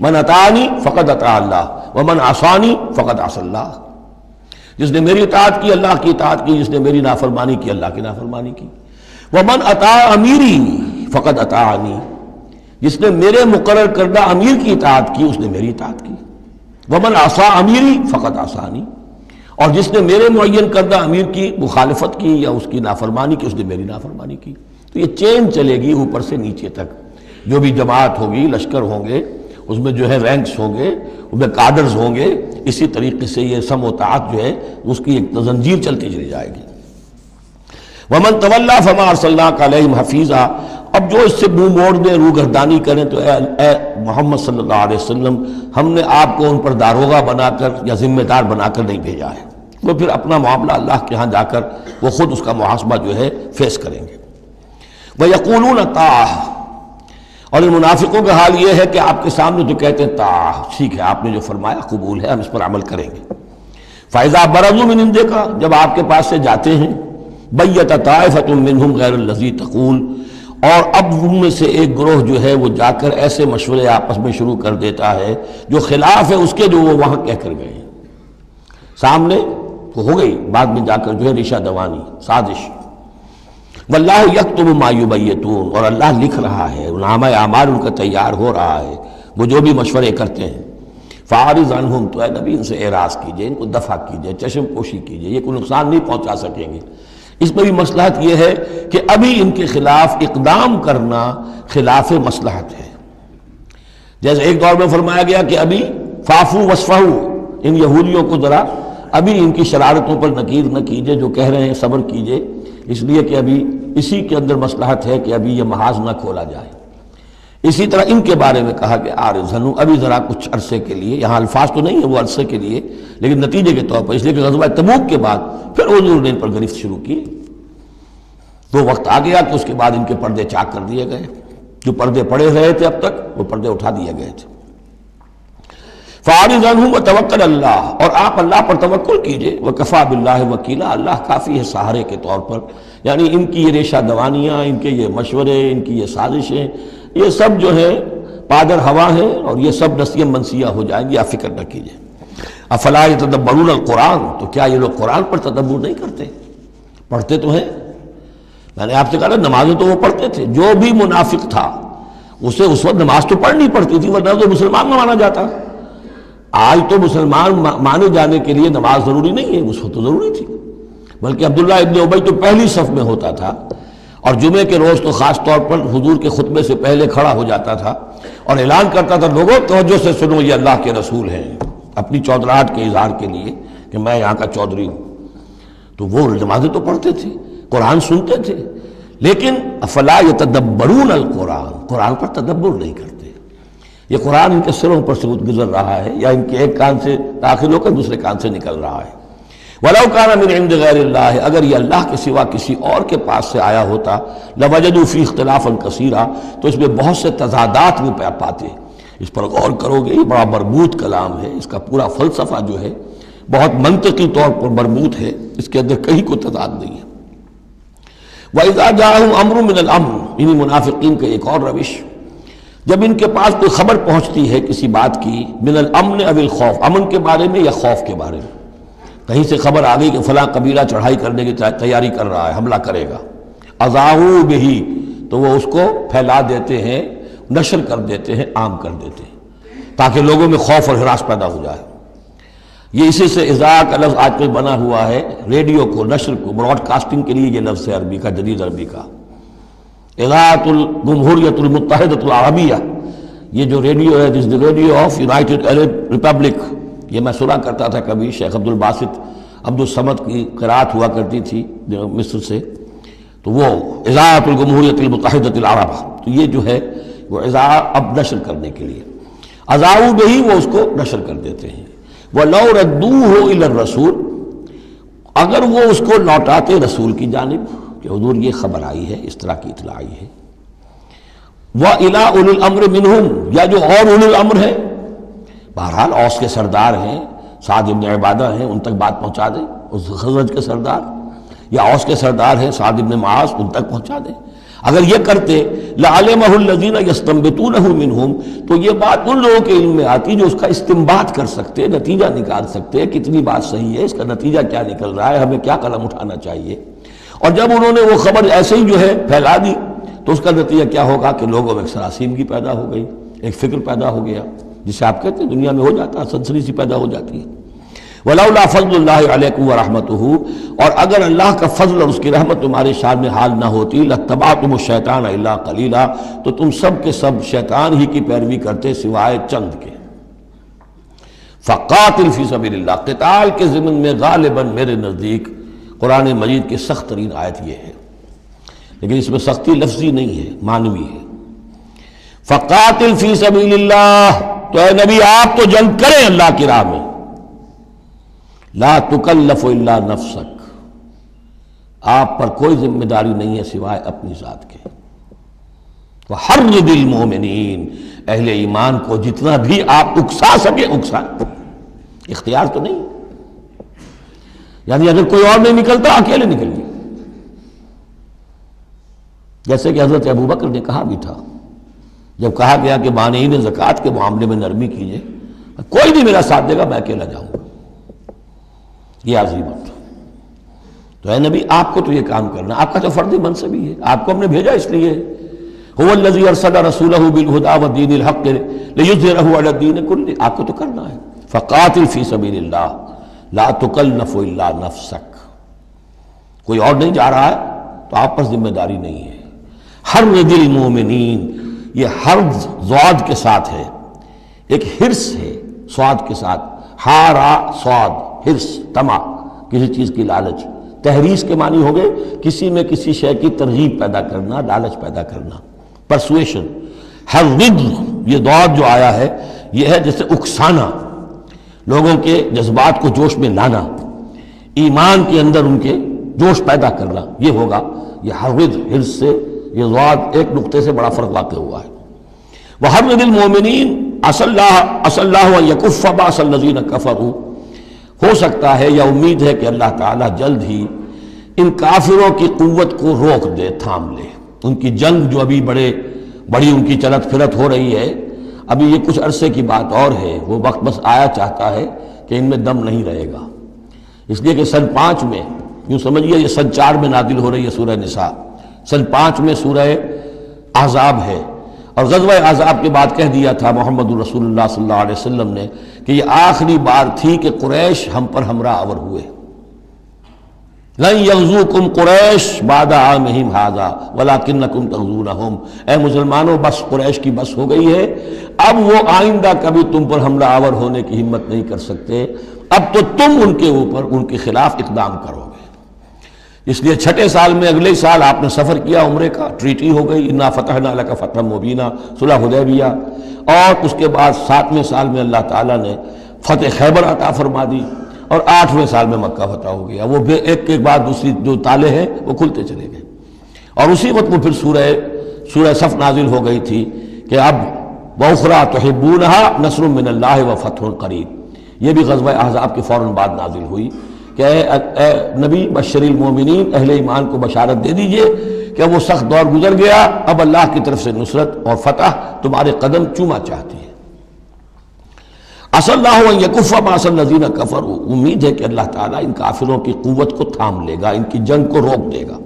من اطاعنی فقد اطاع اللہ ومن عصانی فقد عصى اللہ، جس نے میری اطاعت کی اللہ کی اطاعت کی، جس نے میری نافرمانی کی اللہ کی نافرمانی کی۔ ومن اطاع امیری فقد اطاعنی، جس نے میرے مقرر کردہ امیر کی اطاعت کی اس نے میری اطاعت کی۔ ومن عصى امیری فقد عصانی، اور جس نے میرے معین کردہ امیر کی مخالفت کی یا اس کی نافرمانی کی اس نے میری نافرمانی کی۔ تو یہ چین چلے گی اوپر سے نیچے تک، جو بھی جماعت ہوگی، لشکر ہوں گے، اس میں جو ہے رینکس ہوں گے، اس میں کادرز ہوں گے، اسی طریقے سے یہ سم و طاعت جو ہے اس کی ایک زنجیر چلتی چلی جائے گی۔ ومن تولیٰ فما ارسلناک علیہم حفیظا، اب جو اس سے منہ موڑ دیں، روگردانی کریں، تو اے محمد صلی اللہ علیہ وسلم ہم نے آپ کو ان پر داروغہ بنا کر یا ذمہ دار بنا کر نہیں بھیجا ہے، وہ پھر اپنا معاملہ اللہ کے ہاں جا کر وہ خود اس کا محاسبہ جو ہے فیس کریں گے۔ وَيَقُولُونَ طَاعَةٌ، اور ان منافقوں کا حال یہ ہے کہ آپ کے سامنے جو کہتے ہیں طاعہ، ٹھیک ہے آپ نے جو فرمایا قبول ہے، ہم اس پر عمل کریں گے۔ فَإِذَا بَرَزُوا مِنْ عِنْدِكَ، جب آپ کے پاس سے جاتے ہیں، بَيَّتَ طَائِفَةٌ مِّنْهُمْ غَيْرَ الَّذِي تَقُولُ، اور اب ان میں سے ایک گروہ جو ہے وہ جا کر ایسے مشورے آپس میں شروع کر دیتا ہے جو خلاف ہے اس کے جو وہ وہاں کہہ کر گئے ہیں۔ سامنے تو ہو گئی، بعد میں جا کر جو ہے ریشہ دوانی، سازش۔ واللہ یکتب ما یبیتون، اور اللہ لکھ رہا ہے، نامہ اعمال ان کا تیار ہو رہا ہے، وہ جو بھی مشورے کرتے ہیں۔ فاعرض عنہم، تو اے نبی ان سے اعراض کیجئے، ان کو دفع کیجئے، چشم پوشی کیجئے، یہ کوئی نقصان نہیں پہنچا سکیں گے۔ اس میں بھی مصلحت یہ ہے کہ ابھی ان کے خلاف اقدام کرنا خلاف مصلحت ہے۔ جیسے ایک دور میں فرمایا گیا کہ ابھی فاعفوا واصفحوا، ان یہودیوں کو ذرا ابھی ان کی شرارتوں پر نکیر نہ کیجئے، جو کہہ رہے ہیں صبر کیجئے، اس لیے کہ ابھی اسی کے اندر مصلحت ہے کہ ابھی یہ محاذ نہ کھولا جائے۔ اسی طرح ان کے بارے میں کہا کہ عارضنوا، ابھی ذرا کچھ عرصے کے لیے، یہاں الفاظ تو نہیں ہے وہ عرصے کے لیے، لیکن نتیجے کے طور پر، اس لیے کہ غزوہ تبوک کے بعد پھر حضور نے ان پر گرفت شروع کی، تو وقت آ گیا کہ اس کے بعد ان کے پردے چاک کر دیے گئے، جو پردے پڑے رہے تھے اب تک وہ پردے اٹھا دیے گئے تھے۔ فاعرض عنہم وتوکل اللہ، اور آپ اللہ پر توکل کیجئے، وکفیٰ باللہ وکیلا، اللہ کافی ہے سہارے کے طور پر. یعنی ان کی یہ ریشہ دوانیاں، ان کے یہ مشورے، ان کی یہ سازشیں، یہ سب جو ہے پادر ہوا ہے، اور یہ سب نسیاں منسیہ ہو جائیں گی، آپ فکر نہ کیجئے. افلا یتدبرون القرآن، تو کیا یہ لوگ قرآن پر تدبر نہیں کرتے؟ پڑھتے تو ہیں. میں نے آپ سے کہا نا نمازیں تو وہ پڑھتے تھے. جو بھی منافق تھا اسے اس وقت نماز تو پڑھنی پڑتی تھی، ورنہ تو مسلمان نہ مانا جاتا. آج تو مسلمان مانے جانے کے لیے نماز ضروری نہیں ہے، اس وقت تو ضروری تھی. بلکہ عبداللہ ابن ابی تو پہلی صف میں ہوتا تھا، اور جمعے کے روز تو خاص طور پر حضور کے خطبے سے پہلے کھڑا ہو جاتا تھا اور اعلان کرتا تھا، لوگوں توجہ سے سنو، یہ اللہ کے رسول ہیں، اپنی چودراہٹ کے اظہار کے لیے کہ میں یہاں کا چودھری ہوں. تو وہ نمازیں تو پڑھتے تھے، قرآن سنتے تھے، لیکن افلا یتدبرون القرآن، قرآن پر تدبر نہیں کرتے. یہ قرآن ان کے سروں پر سے گزر رہا ہے، یا ان کے ایک کان سے داخل ہو کر دوسرے کان سے نکل رہا ہے. وَلَوْ كَانَ مِنْ عِنْدِ غَيْرِ اللَّهِ، اگر یہ اللہ کے سوا کسی اور کے پاس سے آیا ہوتا، لَوَجَدُوا فِيهِ اخْتِلَافًا كَثِيرًا، تو اس میں بہت سے تضادات بھی پاتے. اس پر غور کرو گے، یہ بڑا مربوط کلام ہے، اس کا پورا فلسفہ جو ہے بہت منطقی طور پر مربوط ہے، اس کے اندر کہیں کوئی تضاد نہیں ہے. وَإِذَا جَاءَهُمْ أَمْرٌ مِّنَ الْأَمْرِ، انہی منافقین کا ایک اور روش، جب ان کے پاس کوئی خبر پہنچتی ہے کسی بات کی، من الامن او الخوف، امن کے بارے میں یا خوف کے بارے میں، کہیں سے خبر آ گئی کہ فلاں قبیلہ چڑھائی کرنے کی تیاری کر رہا ہے، حملہ کرے گا، اذاعوا بہ، تو وہ اس کو پھیلا دیتے ہیں، نشر کر دیتے ہیں، عام کر دیتے ہیں، تاکہ لوگوں میں خوف اور ہراس پیدا ہو جائے. یہ اسی سے اذاع کا لفظ آج کل بنا ہوا ہے، ریڈیو کو، نشر کو، براڈ کاسٹنگ کے لیے یہ لفظ ہے عربی کا، جدید عربی کا. اذاعۃ الجمہوریۃ المتحدۃ العربیہ، یہ جو ریڈیو ہے، this the radio of United Arab Republic, یہ میں سنا کرتا تھا کبھی، شیخ عبد الباسط عبد الصمد کی قرات ہوا کرتی تھی مصر سے، تو وہ اذاعۃ الجمہوریۃ المتحدۃ العرب، تو یہ جو ہے وہ اذاع اب نشر کرنے کے لیے، اذاعوا بہ، وہ اس کو نشر کر دیتے ہیں. وَلَوْ رَدُّوهُ إِلَى الرَّسُولِ، اگر وہ اس کو لوٹاتے رسول کی جانب کہ حضور یہ خبر آئی ہے، اس طرح کی اطلاع آئی ہے، وَإِلَىٰ أُولِي الْأَمْرِ مِنْهُمْ، یا جو اور اولو الامر ہیں، بہرحال اوس کے سردار ہیں، سعد بن عبادہ ہیں، ان تک بات پہنچا دیں، اس خزرج کے سردار، یا اوس کے سردار ہیں سعد بن معاذ، ان تک پہنچا دیں. اگر یہ کرتے لَعَلِمَهُ الَّذِينَ يَسْتَنبِطُونَهُ مِنْهُمْ، تو یہ بات ان لوگوں کے علم میں آتی جو اس کا استنباط کر سکتے، نتیجہ نکال سکتے، کتنی بات صحیح ہے، اس کا نتیجہ کیا نکل رہا ہے، ہمیں کیا قدم اٹھانا چاہیے. اور جب انہوں نے وہ خبر ایسے ہی جو ہے پھیلا دی، تو اس کا نتیجہ کیا ہوگا کہ لوگوں میں ایک سراسیمگی پیدا ہو گئی، ایک فکر پیدا ہو گیا، جسے آپ کہتے ہیں دنیا میں ہو جاتا ہے، سنسنی سی پیدا ہو جاتی ہے. وَلَوْلَا فَضْلُ اللَّهِ عَلَيْكُمْ وَرَحْمَتُهُ، اور اگر اللہ کا فضل اور اس کی رحمت تمہارے شان میں حال نہ ہوتی، لَاتَّبَعْتُمُ الشَّيْطَانَ إِلَّا قَلِيلًا، تو تم سب کے سب شیطان ہی کی پیروی کرتے سوائے چند کے. فَقَاتِلْ فِي سَبِيلِ اللَّهِ، قتال کے ضمن میں غالباً میرے نزدیک قرآن مجید کی سخت ترین آیت یہ ہے، لیکن اس میں سختی لفظی نہیں ہے، معنوی ہے. فَقَاتِلْ فِي سَبِيلِ اللَّهِ، تو اے نبی آپ تو جنگ کریں اللہ کی راہ میں. لا تکلف الا نفسک، آپ پر کوئی ذمہ داری نہیں ہے سوائے اپنی ذات کے. وحرض المؤمنین، اہل ایمان کو جتنا بھی آپ اکسا سکے اکسا، اختیار تو نہیں، یعنی اگر کوئی اور نہیں نکلتا اکیلے نکلیے. جیسے کہ حضرت ابوبکر نے کہا بھی تھا، جب کہا گیا کہ مانعین زکوٰۃ کے معاملے میں نرمی کیجیے، کوئی نہیں میرا ساتھ دے گا، میں اکیلا جاؤں گا. یہ عظیمت. تو اے نبی آپ کو تو یہ کام کرنا، آپ کا تو فرض منصب ہی ہے، آپ کو ہم نے بھیجا اس لیے. هو الذی ارسل رسولہ بالہدی ودین الحق لیظہرہ علی الدین کلہ، آپ کو تو کرنا ہے. فقاتل فی سبیل اللہ لا تکلف الا نفسک، کوئی اور نہیں جا رہا ہے تو آپ پر ذمہ داری نہیں ہے. حرض المؤمنین، یہ حرض ضاد کے ساتھ ہے، ایک حرص ہے صاد کے ساتھ، ہارا صاد، حرص، طمع، کسی چیز کی لالچ. تحریص کے معنی ہو گئے کسی میں کسی شے کی ترغیب پیدا کرنا، لالچ پیدا کرنا، پرسویشن. حرض، یہ ضاد جو آیا ہے یہ ہے جیسے اکسانا، لوگوں کے جذبات کو جوش میں لانا، ایمان کے اندر ان کے جوش پیدا کرنا، یہ ہوگا. یہ حرض، حرص سے یہ ضاد ایک نقطے سے بڑا فرق واقع ہوا ہے. وحرض المؤمنین، عسى اللہ ان یکف باس الذین کفروا، ہو سکتا ہے یا امید ہے کہ اللہ تعالیٰ جلد ہی ان کافروں کی قوت کو روک دے، تھام لے. ان کی جنگ جو ابھی بڑی ان کی چلت پھرت ہو رہی ہے، ابھی یہ کچھ عرصے کی بات اور ہے، وہ وقت بس آیا چاہتا ہے کہ ان میں دم نہیں رہے گا. اس لیے کہ سن 5 میں، یوں سمجھیے یہ سن 4 میں نازل ہو رہی ہے سورہ نساء، سن 5 میں سورہ احزاب ہے، اور غزوہ احزاب کے بعد کہہ دیا تھا محمد رسول اللہ صلی اللہ علیہ وسلم نے کہ یہ آخری بار تھی کہ قریش ہم پر ہمراہ آور ہوئے. لن یغزوکم قریش بعد عامہم ھذا ولکنکم تغزونہم، اے مسلمانوں بس قریش کی بس ہو گئی ہے، اب وہ آئندہ کبھی تم پر حملہ آور ہونے کی ہمت نہیں کر سکتے، اب تو تم ان کے اوپر ان کے خلاف اقدام کرو گے. اس لیے 6 سال میں اگلے سال آپ نے سفر کیا عمرے کا، ٹریٹی ہو گئی، انا فتحنا لک فتحا مبینا، صلح حدیبیہ، اور اس کے بعد 7ویں سال میں اللہ تعالیٰ نے فتح خیبر عطا فرما دی، اور 8ویں سال میں مکہ فتح ہو گیا. وہ ایک کے بعد دوسری جو تالے ہیں وہ کھلتے چلے گئے، اور اسی وقت وہ پھر سورہ صف نازل ہو گئی تھی کہ اب وَأُخْرَىٰ تُحِبُّونَهَا نَصْرٌ مِّنَ اللَّهِ وَفَتْحٌ قَرِيبٌ، یہ بھی غزوہ احزاب کے فوراً بعد نازل ہوئی کہ اے نبی بشر المومنین، اہل ایمان کو بشارت دے دیجئے کہ وہ سخت دور گزر گیا، اب اللہ کی طرف سے نصرت اور فتح تمہارے قدم چوما چاہتی ہے. عسى اللہ ان یکف باس الذین کفروا، امید ہے کہ اللہ تعالیٰ ان کافروں کی قوت کو تھام لے گا، ان کی جنگ کو روک دے گا.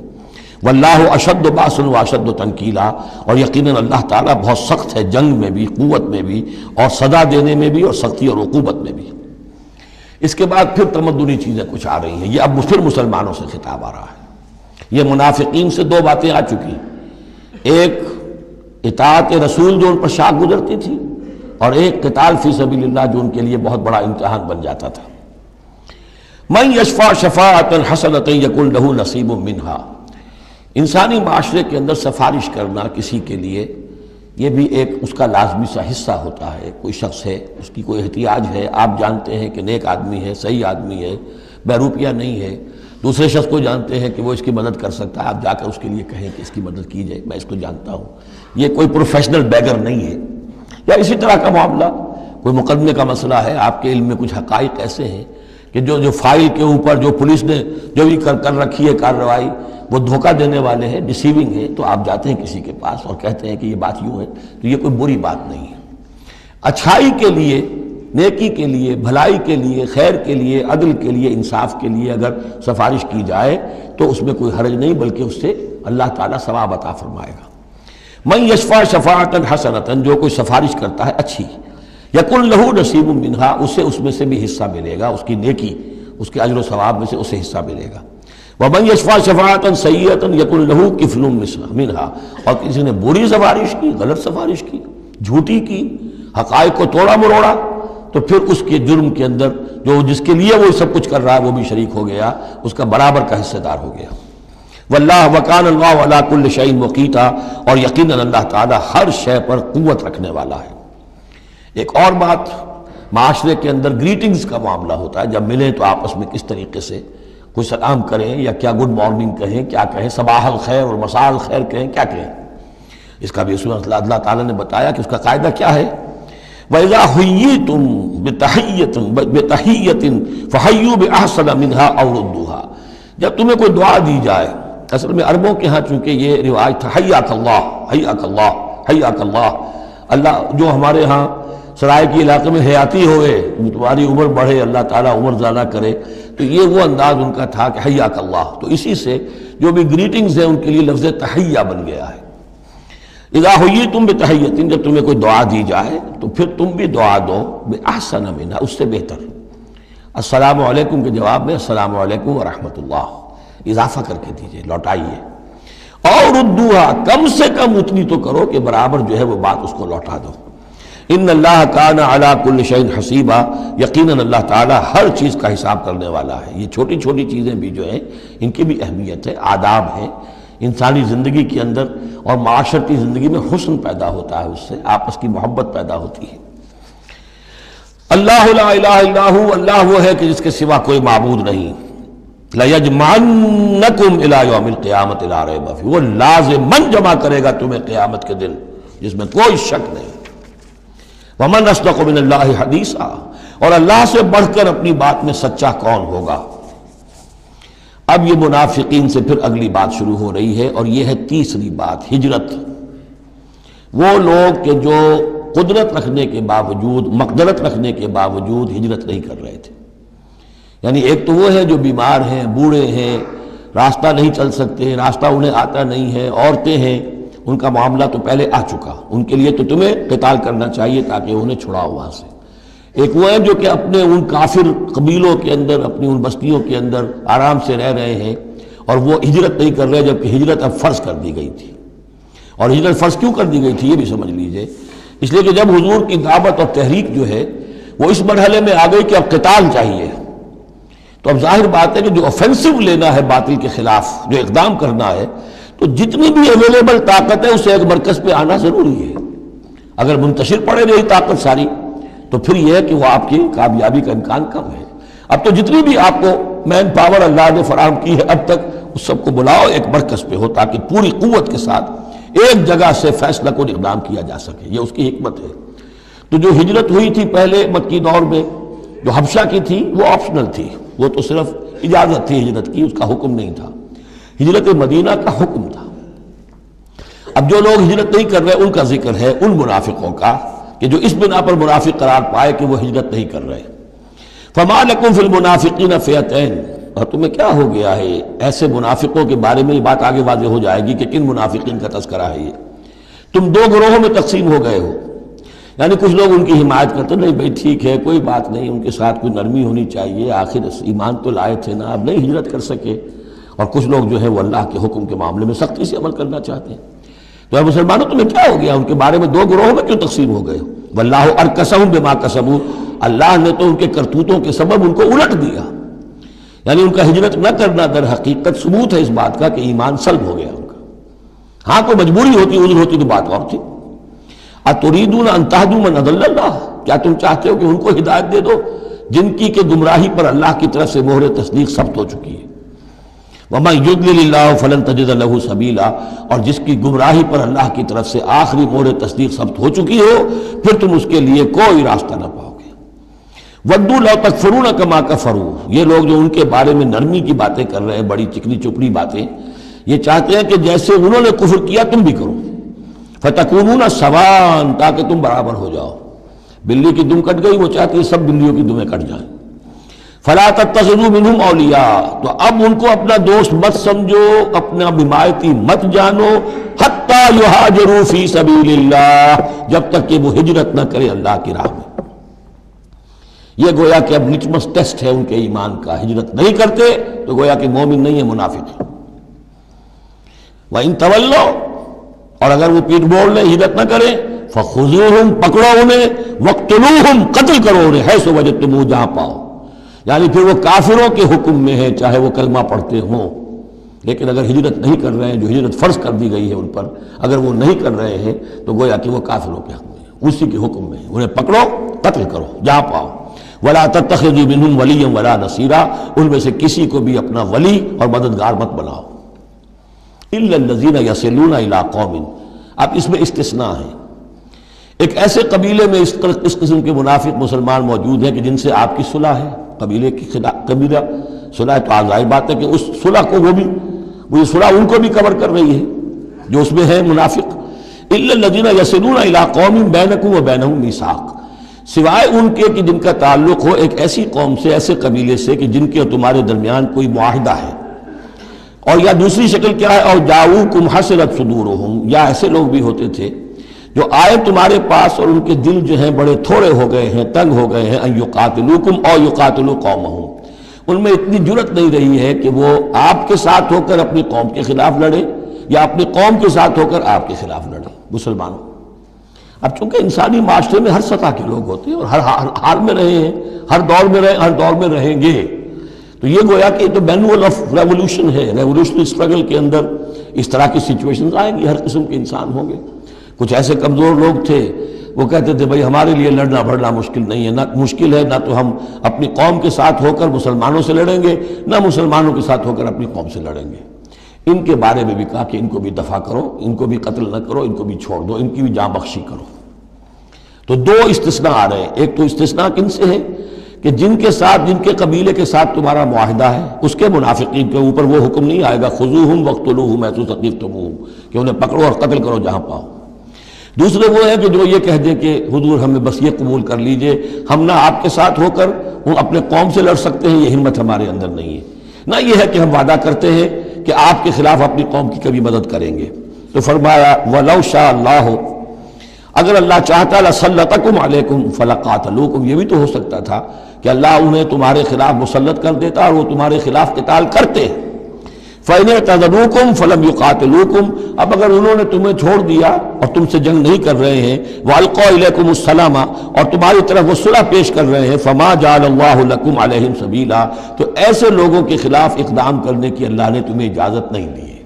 واللہ اشد باس واشد تنکیلا، اور یقیناً اللہ تعالیٰ بہت سخت ہے جنگ میں بھی، قوت میں بھی، اور سزا دینے میں بھی، اور سختی اور عقوبت میں بھی. اس کے بعد پھر تمدنی چیزیں کچھ آ رہی ہیں، یہ اب پھر مسلمانوں سے خطاب آ رہا ہے. یہ منافقین سے 2 باتیں آ چکی، ایک اطاعت رسول جو ان پر شاق گزرتی تھی، اور ایک قتال فی سبیل اللہ جو ان کے لیے بہت بڑا امتحان بن جاتا تھا. من یشفع شفاعۃ حسنۃ یکن لہ نصیب منہا، انسانی معاشرے کے اندر سفارش کرنا کسی کے لیے یہ بھی ایک اس کا لازمی سا حصہ ہوتا ہے. کوئی شخص ہے، اس کی کوئی احتیاج ہے، آپ جانتے ہیں کہ نیک آدمی ہے، صحیح آدمی ہے، بہروپیہ نہیں ہے، دوسرے شخص کو جانتے ہیں کہ وہ اس کی مدد کر سکتا ہے، آپ جا کر اس کے لیے کہیں کہ اس کی مدد کی جائے، میں اس کو جانتا ہوں، یہ کوئی پروفیشنل بیگر نہیں ہے. یا اسی طرح کا معاملہ، کوئی مقدمے کا مسئلہ ہے، آپ کے علم میں کچھ حقائق ایسے ہیں کہ جو فائل کے اوپر جو پولیس نے جو بھی کر رکھی ہے کارروائی، وہ دھوکہ دینے والے ہیں، ڈیسیونگ ہے، تو آپ جاتے ہیں کسی کے پاس اور کہتے ہیں کہ یہ بات یوں ہے، تو یہ کوئی بری بات نہیں ہے. اچھائی کے لیے، نیکی کے لیے، بھلائی کے لیے، خیر کے لیے، عدل کے لیے، انصاف کے لیے اگر سفارش کی جائے تو اس میں کوئی حرج نہیں، بلکہ اس سے اللہ تعالیٰ ثواب عطا فرمائے گا. من یشفع شفاعۃ حسنۃ، جو کوئی سفارش کرتا ہے اچھی، یکن لہ نصیب منہا، اسے اس میں سے بھی حصہ ملے گا، اس کی نیکی، اس کے اجر و ثواب میں سے اسے حصہ ملے گا. ومن یشفع شفاعۃ سیئۃ یکن لہ کفل منہا، اور کسی نے بری سفارش کی، غلط سفارش کی، جھوٹی کی، حقائق کو توڑا مروڑا، تو پھر اس کے جرم کے اندر جو جس کے لیے وہ سب کچھ کر رہا ہے وہ بھی شریک ہو گیا، اس کا برابر کا حصہ دار ہو گیا. واللہ وکان اللہ علی کل شیء مقیتا، اور یقیناً اللہ تعالیٰ ہر شے پر قوت رکھنے والا ہے. ایک اور بات، معاشرے کے اندر گریٹنگز کا معاملہ ہوتا ہے، جب ملیں تو آپس میں کس طریقے سے کوئی سلام کریں، یا کیا گڈ مارننگ کہیں، کیا کہیں، صباح الخیر اور مساء الخیر کہیں، کیا کہیں. اس کا بھی اللہ تعالیٰ نے بتایا کہ اس کا قاعدہ کیا ہے. وَإِذَا حُيِّيتُم بِتَحِيَّةٍ فَحَيُّوا بِأَحْسَنَ مِنْهَا أَوْ رُدُّوهَا، جب تمہیں کوئی دعا دی جائے، اصل میں عربوں کے ہاں چونکہ یہ روایت تھا حیاک اللہ حیاک اللہ حیاک اللہ، اللہ جو ہمارے ہاں سرائے کے علاقے میں حیاتی ہوئے، تمہاری عمر بڑھے، اللہ تعالیٰ عمر زیادہ کرے، تو یہ وہ انداز ان کا تھا کہ حیاک اللہ. تو اسی سے جو بھی گریٹنگز ہیں ان کے لیے لفظ تحیہ بن گیا ہے. اذا حییتم بتحیۃ، جب تمہیں کوئی دعا دی جائے تو پھر تم بھی دعا دو بأحسن منہا، اس سے بہتر. السلام علیکم کے جواب میں السلام علیکم ورحمۃ اللہ اضافہ کر کے دیجئے، لوٹائیے. اور ردوہا، کم سے کم اتنی تو کرو کہ برابر جو ہے وہ بات اس کو لوٹا دو. ان اللہ کان علی کل شیء حسیبا، یقیناً اللہ تعالیٰ ہر چیز کا حساب کرنے والا ہے. یہ چھوٹی چھوٹی چیزیں بھی جو ہیں ان کی بھی اہمیت ہے، آداب ہیں. انسانی زندگی کے اندر اور معاشرتی زندگی میں حسن پیدا ہوتا ہے، اس سے آپس کی محبت پیدا ہوتی ہے. اللہ لا الہ الا ہو، اللہ وہ ہے کہ جس کے سوا کوئی معبود نہیں. لَيَجْمَعَنَّكُمْ إِلَىٰ يَوْمِ الْقِيَامَةِ لَا رَيْبَ فِيهِ، وہ لازماً جمع کرے گا تمہیں قیامت کے دن، جس میں کوئی شک نہیں. ومن اصدق من اللہ حدیثا، اور اللہ سے بڑھ کر اپنی بات میں سچا کون ہوگا۔ اب یہ منافقین سے پھر اگلی بات شروع ہو رہی ہے، اور یہ ہے تیسری بات، ہجرت۔ وہ لوگ کہ جو قدرت رکھنے کے باوجود، مقدرت رکھنے کے باوجود ہجرت نہیں کر رہے تھے۔ یعنی ایک تو وہ ہے جو بیمار ہیں، بوڑھے ہیں، راستہ نہیں چل سکتے، راستہ انہیں آتا نہیں ہے، عورتیں ہیں، ان کا معاملہ تو پہلے آ چکا، ان کے لیے تو تمہیں قتال کرنا چاہیے تاکہ انہیں چھڑاؤ وہاں سے۔ ایک وہ ہے جو کہ اپنے ان کافر قبیلوں کے اندر، اپنی ان بستیوں کے اندر آرام سے رہ رہے ہیں، اور وہ ہجرت نہیں کر رہے، جبکہ ہجرت اب فرض کر دی گئی تھی۔ اور ہجرت فرض کیوں کر دی گئی تھی یہ بھی سمجھ لیجئے، اس لیے کہ جب حضور کی دعوت اور تحریک جو ہے وہ اس مرحلے میں آ گئی کہ اب قتال چاہیے، تو اب ظاہر بات ہے کہ جو آفینسو لینا ہے باطل کے خلاف، جو اقدام کرنا ہے، تو جتنی بھی اویلیبل طاقت ہے اسے ایک مرکز پہ آنا ضروری ہے۔ اگر منتشر پڑے رہی طاقت ساری تو پھر یہ ہے کہ وہ آپ کی کامیابی کا امکان کم ہے۔ اب تو جتنی بھی آپ کو مین پاور اللہ نے فراہم کی ہے اب تک، اس سب کو بلاؤ ایک مرکز پہ ہو تاکہ پوری قوت کے ساتھ ایک جگہ سے فیصلہ کو اقدام کیا جا سکے، یہ اس کی حکمت ہے۔ تو جو ہجرت ہوئی تھی پہلے مکی دور میں، جو حبشہ کی تھی، وہ آپشنل تھی، وہ تو صرف اجازت تھی ہجرت کی، اس کا حکم نہیں تھا۔ ہجرت مدینہ کا حکم تھا۔ اب جو لوگ ہجرت نہیں کر رہے ان کا ذکر ہے، ان منافقوں کا کہ جو اس بنا پر منافق قرار پائے کہ وہ ہجرت نہیں کر رہے۔ فما لکم فی المنافقین فئتین، اور تمہیں کیا ہو گیا ہے ایسے منافقوں کے بارے میں، یہ بات آگے واضح ہو جائے گی کہ کن منافقین کا تذکرہ ہے یہ۔ تم دو گروہوں میں تقسیم ہو گئے ہو، یعنی کچھ لوگ ان کی حمایت کرتے، نہیں بھائی ٹھیک ہے کوئی بات نہیں، ان کے ساتھ کوئی نرمی ہونی چاہیے، آخر ایمان تو لائے تھے نا، اب نہیں ہجرت کر سکے۔ اور کچھ لوگ جو ہے وہ اللہ کے حکم کے معاملے میں سختی سے عمل کرنا چاہتے ہیں۔ تو اے مسلمانوں تمہیں کیا ہو گیا، ان کے بارے میں دو گروہوں میں کیوں تقسیم ہو گئے؟ واللہ ارکسہم بما کسبوا، اللہ نے تو ان کے کرتوتوں کے سبب ان کو الٹ دیا، یعنی ان کا ہجرت نہ کرنا در حقیقت ثبوت ہے اس بات کا کہ ایمان سلب ہو گیا ان کا۔ ہاں کوئی مجبوری ہوتی، عذر ہوتی تو بات اور تھی۔ اتریدون ان تہدوا من اضل اللہ، کیا تم چاہتے ہو کہ ان کو ہدایت دے دو جن کی کہ گمراہی پر اللہ کی طرف سے مہر تصدیق ثبت ہو چکی ہے؟ وَمَن يُضْلِلِ اللَّهُ فَلَن تَجِدَ لَهُ سَبِيلًا، اور جس کی گمراہی پر اللہ کی طرف سے آخری مہر تصدیق ثبت ہو چکی ہو، پھر تم اس کے لیے کوئی راستہ نہ پاؤ گے۔ وَدُّوا لَوْ تَكْفُرُونَ كَمَا كَفَرُوا، یہ لوگ جو ان کے بارے میں نرمی کی باتیں کر رہے ہیں، بڑی چکنی چپڑی باتیں، یہ چاہتے ہیں کہ جیسے انہوں نے کفر کیا تم بھی کرو، فَتَكُونُونَ سَوَاءً، تاکہ تم برابر ہو جاؤ۔ بلی کی دم کٹ گئی، وہ چاہتی ہے سب بلیوں کی دمیں کٹ جائیں۔ فلا تتخذوا منهم اولیاء، تو اب ان کو اپنا دوست مت سمجھو، اپنا حمایتی مت جانو، حتی یہاجروا فی سبیل اللہ، جب تک کہ وہ ہجرت نہ کرے اللہ کی راہ میں۔ یہ گویا کہ اب لٹمس ٹیسٹ ہے ان کے ایمان کا، ہجرت نہیں کرتے تو گویا کہ مومن نہیں ہے، منافق ہے۔ وَإِن تَوَلَّوْا، اور اگر وہ پیٹ موڑ لیں، ہجرت نہ کریں، فَخُذُوهُمْ، پکڑو انہیں، وَاقْتُلُوهُمْ، قتل کرو انہیں، حیث وجدتموہ، جہاں پاؤ۔ یعنی پھر وہ کافروں کے حکم میں ہے، چاہے وہ کلمہ پڑھتے ہوں، لیکن اگر ہجرت نہیں کر رہے ہیں، جو ہجرت فرض کر دی گئی ہے ان پر، اگر وہ نہیں کر رہے ہیں تو گویا کہ وہ کافروں کے حکم میں ہے، اسی کے حکم میں ہے، انہیں پکڑو، قتل کرو جہاں پاؤ۔ وَلَا تَتَّخِذُوا مِنْهُمْ وَلِيًّا وَلَا نَصِيرًا، ان میں سے کسی کو بھی اپنا ولی اور مددگار مت بناؤ۔ إِلَّا الَّذِينَ يَصِلُونَ إِلَىٰ قَوْمٍ، اب اس میں استثناء ہے، ایک ایسے قبیلے میں اس قسم کے منافق مسلمان موجود ہیں کہ جن سے آپ کی صلح ہے، قبیلے کی قبیلہ صلح، تو ظاہر بات ہے کہ اس صلح کو وہ صلح ان کو بھی کور کر رہی ہے جو اس میں ہے منافق۔ إِلَّا الَّذِينَ يَصِلُونَ إِلَىٰ قَوْمٍ بَيْنَكُمْ وَبَيْنَهُم مِيثَاقٌ، سوائے ان کے کہ جن کا تعلق ہو ایک ایسی قوم سے، ایسے قبیلے سے کہ جن کے اور تمہارے درمیان کوئی معاہدہ ہے، اور یا دوسری شکل کیا ہے، اور جاؤکم حصرت صدورہم، یا ایسے لوگ بھی ہوتے تھے جو آئے تمہارے پاس اور ان کے دل جو ہیں بڑے تھوڑے ہو گئے ہیں، تنگ ہو گئے ہیں، ان یقاتلوکم او یقاتلوا قومہم، ان میں اتنی جرت نہیں رہی ہے کہ وہ آپ کے ساتھ ہو کر اپنی قوم کے خلاف لڑے، یا اپنی قوم کے ساتھ ہو کر آپ کے خلاف لڑے۔ مسلمانوں، اب چونکہ انسانی معاشرے میں ہر سطح کے لوگ ہوتے ہیں اور ہر حال میں رہے ہیں، ہر دور میں رہے، ہر دور میں رہیں گے، تو یہ گویا کہ تو مینول آف ریولوشن ہے، ریولوشنری اسٹرگل کے اندر اس طرح کی سچویشنز آئیں گی، ہر قسم کے انسان ہوں گے۔ کچھ ایسے کمزور لوگ تھے، وہ کہتے تھے بھائی ہمارے لیے لڑنا بھڑنا مشکل نہیں ہے، نہ مشکل ہے، نہ تو ہم اپنی قوم کے ساتھ ہو کر مسلمانوں سے لڑیں گے، نہ مسلمانوں کے ساتھ ہو کر اپنی قوم سے لڑیں گے۔ ان کے بارے میں بھی کہا کہ ان کو بھی دفع کرو، ان کو بھی قتل نہ کرو، ان کو بھی چھوڑ دو، ان کی بھی جاں بخشی کرو۔ تو دو استثناء آ رہے ہیں. ایک تو استثناء کن سے ہے کہ جن کے ساتھ، جن کے قبیلے کے ساتھ تمہارا معاہدہ ہے، اس کے منافقین کے اوپر وہ حکم نہیں آئے گا خذوہم وقتلوہم حیث ثقفتموہم کہ انہیں پکڑو اور قتل کرو جہاں پاؤ. دوسرے وہ ہے کہ جو یہ کہہ دیں کہ حضور ہمیں بس یہ قبول کر لیجئے، ہم نہ آپ کے ساتھ ہو کر وہ اپنے قوم سے لڑ سکتے ہیں، یہ ہمت ہمارے اندر نہیں ہے، نہ یہ ہے کہ ہم وعدہ کرتے ہیں کہ آپ کے خلاف اپنی قوم کی کبھی مدد کریں گے. تو فرمایا وَلَوْ شَاءَ اللَّهُ، اگر اللہ چاہتا لَسَلَّطَكُمْ عَلَيْكُمْ فَلَقَاتَلُوكُمْ، یہ بھی تو ہو سکتا تھا کہ اللہ انہیں تمہارے خلاف مسلط کر دیتا اور وہ تمہارے خلاف قتال کرتے. فَإِنِ اعْتَزَلُوكُمْ فَلَمْ يُقَاتِلُوكُمْ، اب اگر انہوں نے تمہیں چھوڑ دیا اور تم سے جنگ نہیں کر رہے ہیں، وَأَلْقَوْا إِلَيْكُمُ السَّلَامَ، اور تمہاری طرف وہ صلح پیش کر رہے ہیں، فَمَا جَعَلَ اللَّهُ لَكُمْ عَلَيْهِمْ سَبِيلًا، تو ایسے لوگوں کے خلاف اقدام کرنے کی اللہ نے تمہیں اجازت نہیں دی ہے.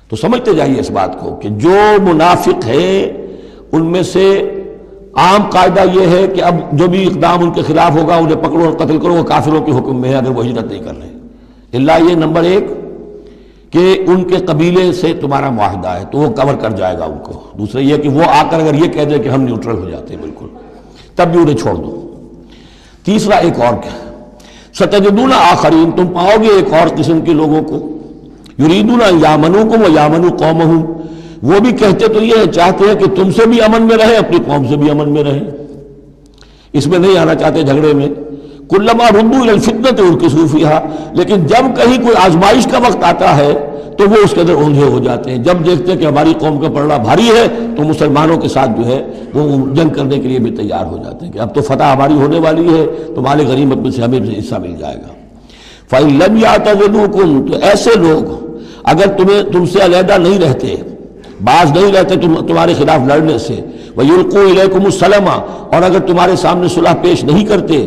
تو سمجھتے جائیے اس بات کو کہ جو منافق ہیں ان میں سے عام قاعدہ یہ ہے کہ اب جو بھی اقدام ان کے خلاف ہوگا انہیں پکڑو اور قتل کرو، وہ کافروں کے حکم میں ہے اگر وہ ہجرت نہیں کر رہے. اللہ یہ نمبر ایک کہ ان کے قبیلے سے تمہارا معاہدہ ہے تو وہ کور کر جائے گا ان کو. دوسرا یہ کہ وہ آ کر اگر یہ کہہ دے کہ ہم نیوٹرل ہو جاتے ہیں بالکل، تب بھی انہیں چھوڑ دو. تیسرا ایک اور کیا، ستجدون آخرین، تم پاؤ گے ایک اور قسم کے لوگوں کو، یریدون ان یامنوکم و یامنوا قومہم، وہ بھی کہتے تو یہ چاہتے ہیں کہ تم سے بھی امن میں رہیں، اپنی قوم سے بھی امن میں رہیں، اس میں نہیں آنا چاہتے جھگڑے میں. کلما ردوا الی الفتنۃ ارکسوا فیہا، لیکن جب کہیں کوئی آزمائش کا وقت آتا ہے تو وہ اس کے اندر اونھے ہو جاتے ہیں. جب دیکھتے ہیں کہ ہماری قوم کا پلڑا بھاری ہے تو مسلمانوں کے ساتھ جو ہے وہ جنگ کرنے کے لیے بھی تیار ہو جاتے ہیں کہ اب تو فتح ہماری ہونے والی ہے تو مال غنیمت میں سے ہمیں حصہ مل جائے گا. فَإِن لَمْ يَعْتَزِلُوكُمْ، تو ایسے لوگ اگر تم سے علیحدہ نہیں رہتے، باز نہیں رہتے تمہارے خلاف لڑنے سے، وَيُلْقُوا إِلَيْكُمُ السَّلَامَ، اور اگر تمہارے سامنے صلح پیش نہیں کرتے،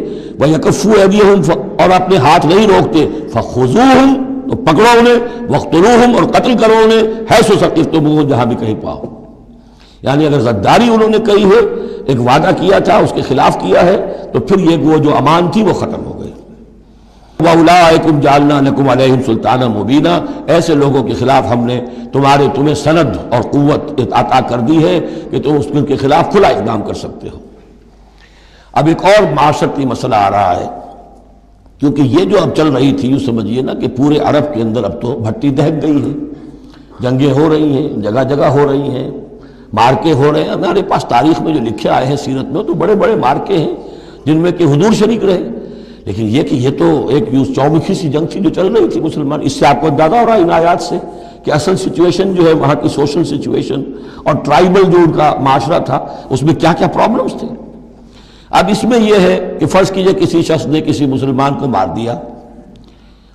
وَيَكُفُّوا أَيْدِيَهُمْ، اور اپنے ہاتھ نہیں روکتے، فَخُذُوهُمْ، تو پکڑو انہیں، وَاقْتُلُوهُمْ، اور قتل کرو انہیں، حَيْثُ ثَقِفْتُمُوهُمْ، جہاں بھی کہیں پاؤ. یعنی اگر غداری انہوں نے کہی ہے، ایک وعدہ کیا تھا اس کے خلاف کیا ہے، تو پھر یہ وہ جو امان تھی وہ ختم ہو گئی. وَأُولَٰئِكُمْ جَعَلْنَا لَكُمْ عَلَيْهِمْ سُلْطَانًا مُبِينًا، ایسے لوگوں کے خلاف ہم نے تمہیں سند اور قوت عطا کر دی ہے کہ تم ان کے خلاف کھلا اقدام کر سکتے ہو. اب ایک اور معاشرتی مسئلہ آ رہا ہے، کیونکہ یہ جو اب چل رہی تھی، یوں سمجھیے نا کہ پورے عرب کے اندر اب تو بھٹی دہک گئی ہے، جنگیں ہو رہی ہیں، جگہ جگہ ہو رہی ہیں، مارکے ہو رہے ہیں. ہمارے پاس تاریخ میں جو لکھے آئے ہیں سیرت میں تو بڑے بڑے مارکے ہیں جن میں کہ حضور شریک رہے. لیکن یہ کہ یہ تو ایک چومکھی سی جنگ تھی جو چل رہی تھی مسلمان. اس سے آپ کو اندازہ ہو رہا ہے ان آیات سے کہ اصل سچویشن جو ہے وہاں کی سوشل سچویشن اور ٹرائبل جو ان کا معاشرہ تھا اس میں کیا کیا پرابلمز تھے. اب اس میں یہ ہے کہ فرض کیجئے کسی شخص نے کسی مسلمان کو مار دیا،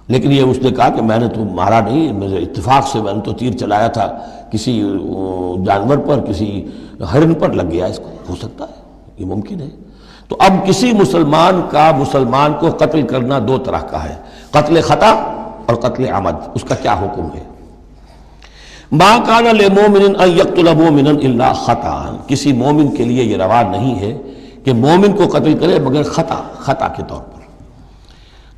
لیکن یہ اس نے کہا کہ میں نے تو مارا نہیں، میرے اتفاق سے میں نے تو تیر چلایا تھا کسی جانور پر، کسی ہرن پر لگ گیا، اس کو ہو سکتا ہے، یہ ممکن ہے. تو اب کسی مسلمان کا مسلمان کو قتل کرنا دو طرح کا ہے، قتل خطا اور قتل عمد. اس کا کیا حکم ہے؟ ما کان للمؤمن ان یقتل مؤمنا الا خطا، کسی مومن کے لیے یہ روا نہیں ہے کہ مومن کو قتل کرے مگر خطا کے طور پر.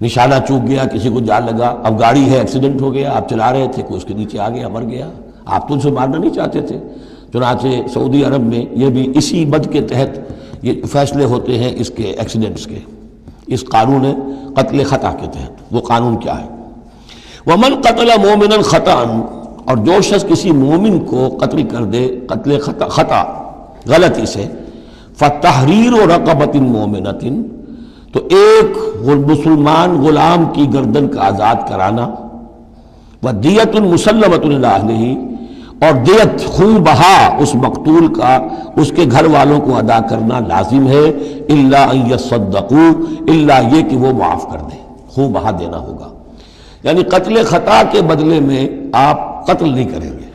نشانہ چوک گیا، کسی کو جان لگا، اب گاڑی ہے، ایکسیڈنٹ ہو گیا، آپ چلا رہے تھے، کوئی اس کے نیچے آ گیا، مر گیا، آپ تو اسے مارنا نہیں چاہتے تھے. چنانچہ سعودی عرب میں یہ بھی اسی بد کے تحت یہ فیصلے ہوتے ہیں اس کے ایکسیڈنٹس کے، اس قانون قتل خطا کے تحت. وہ قانون کیا ہے؟ ومن قتل مومنا خطا، اور جو شخص کسی مومن کو قتل کر دے قتل خطا غلطی سے، فتحریر رقبۃ مومنۃ، تو ایک مسلمان غلام کی گردن کا آزاد کرانا، ودیۃ مسلمۃ الی اہلہ، اور دیت خون بہا اس مقتول کا اس کے گھر والوں کو ادا کرنا لازم ہے، الا ان یصدقوا، الا یہ کہ وہ معاف کر دیں، خون بہا دینا ہوگا. یعنی قتل خطا کے بدلے میں آپ قتل نہیں کریں گے.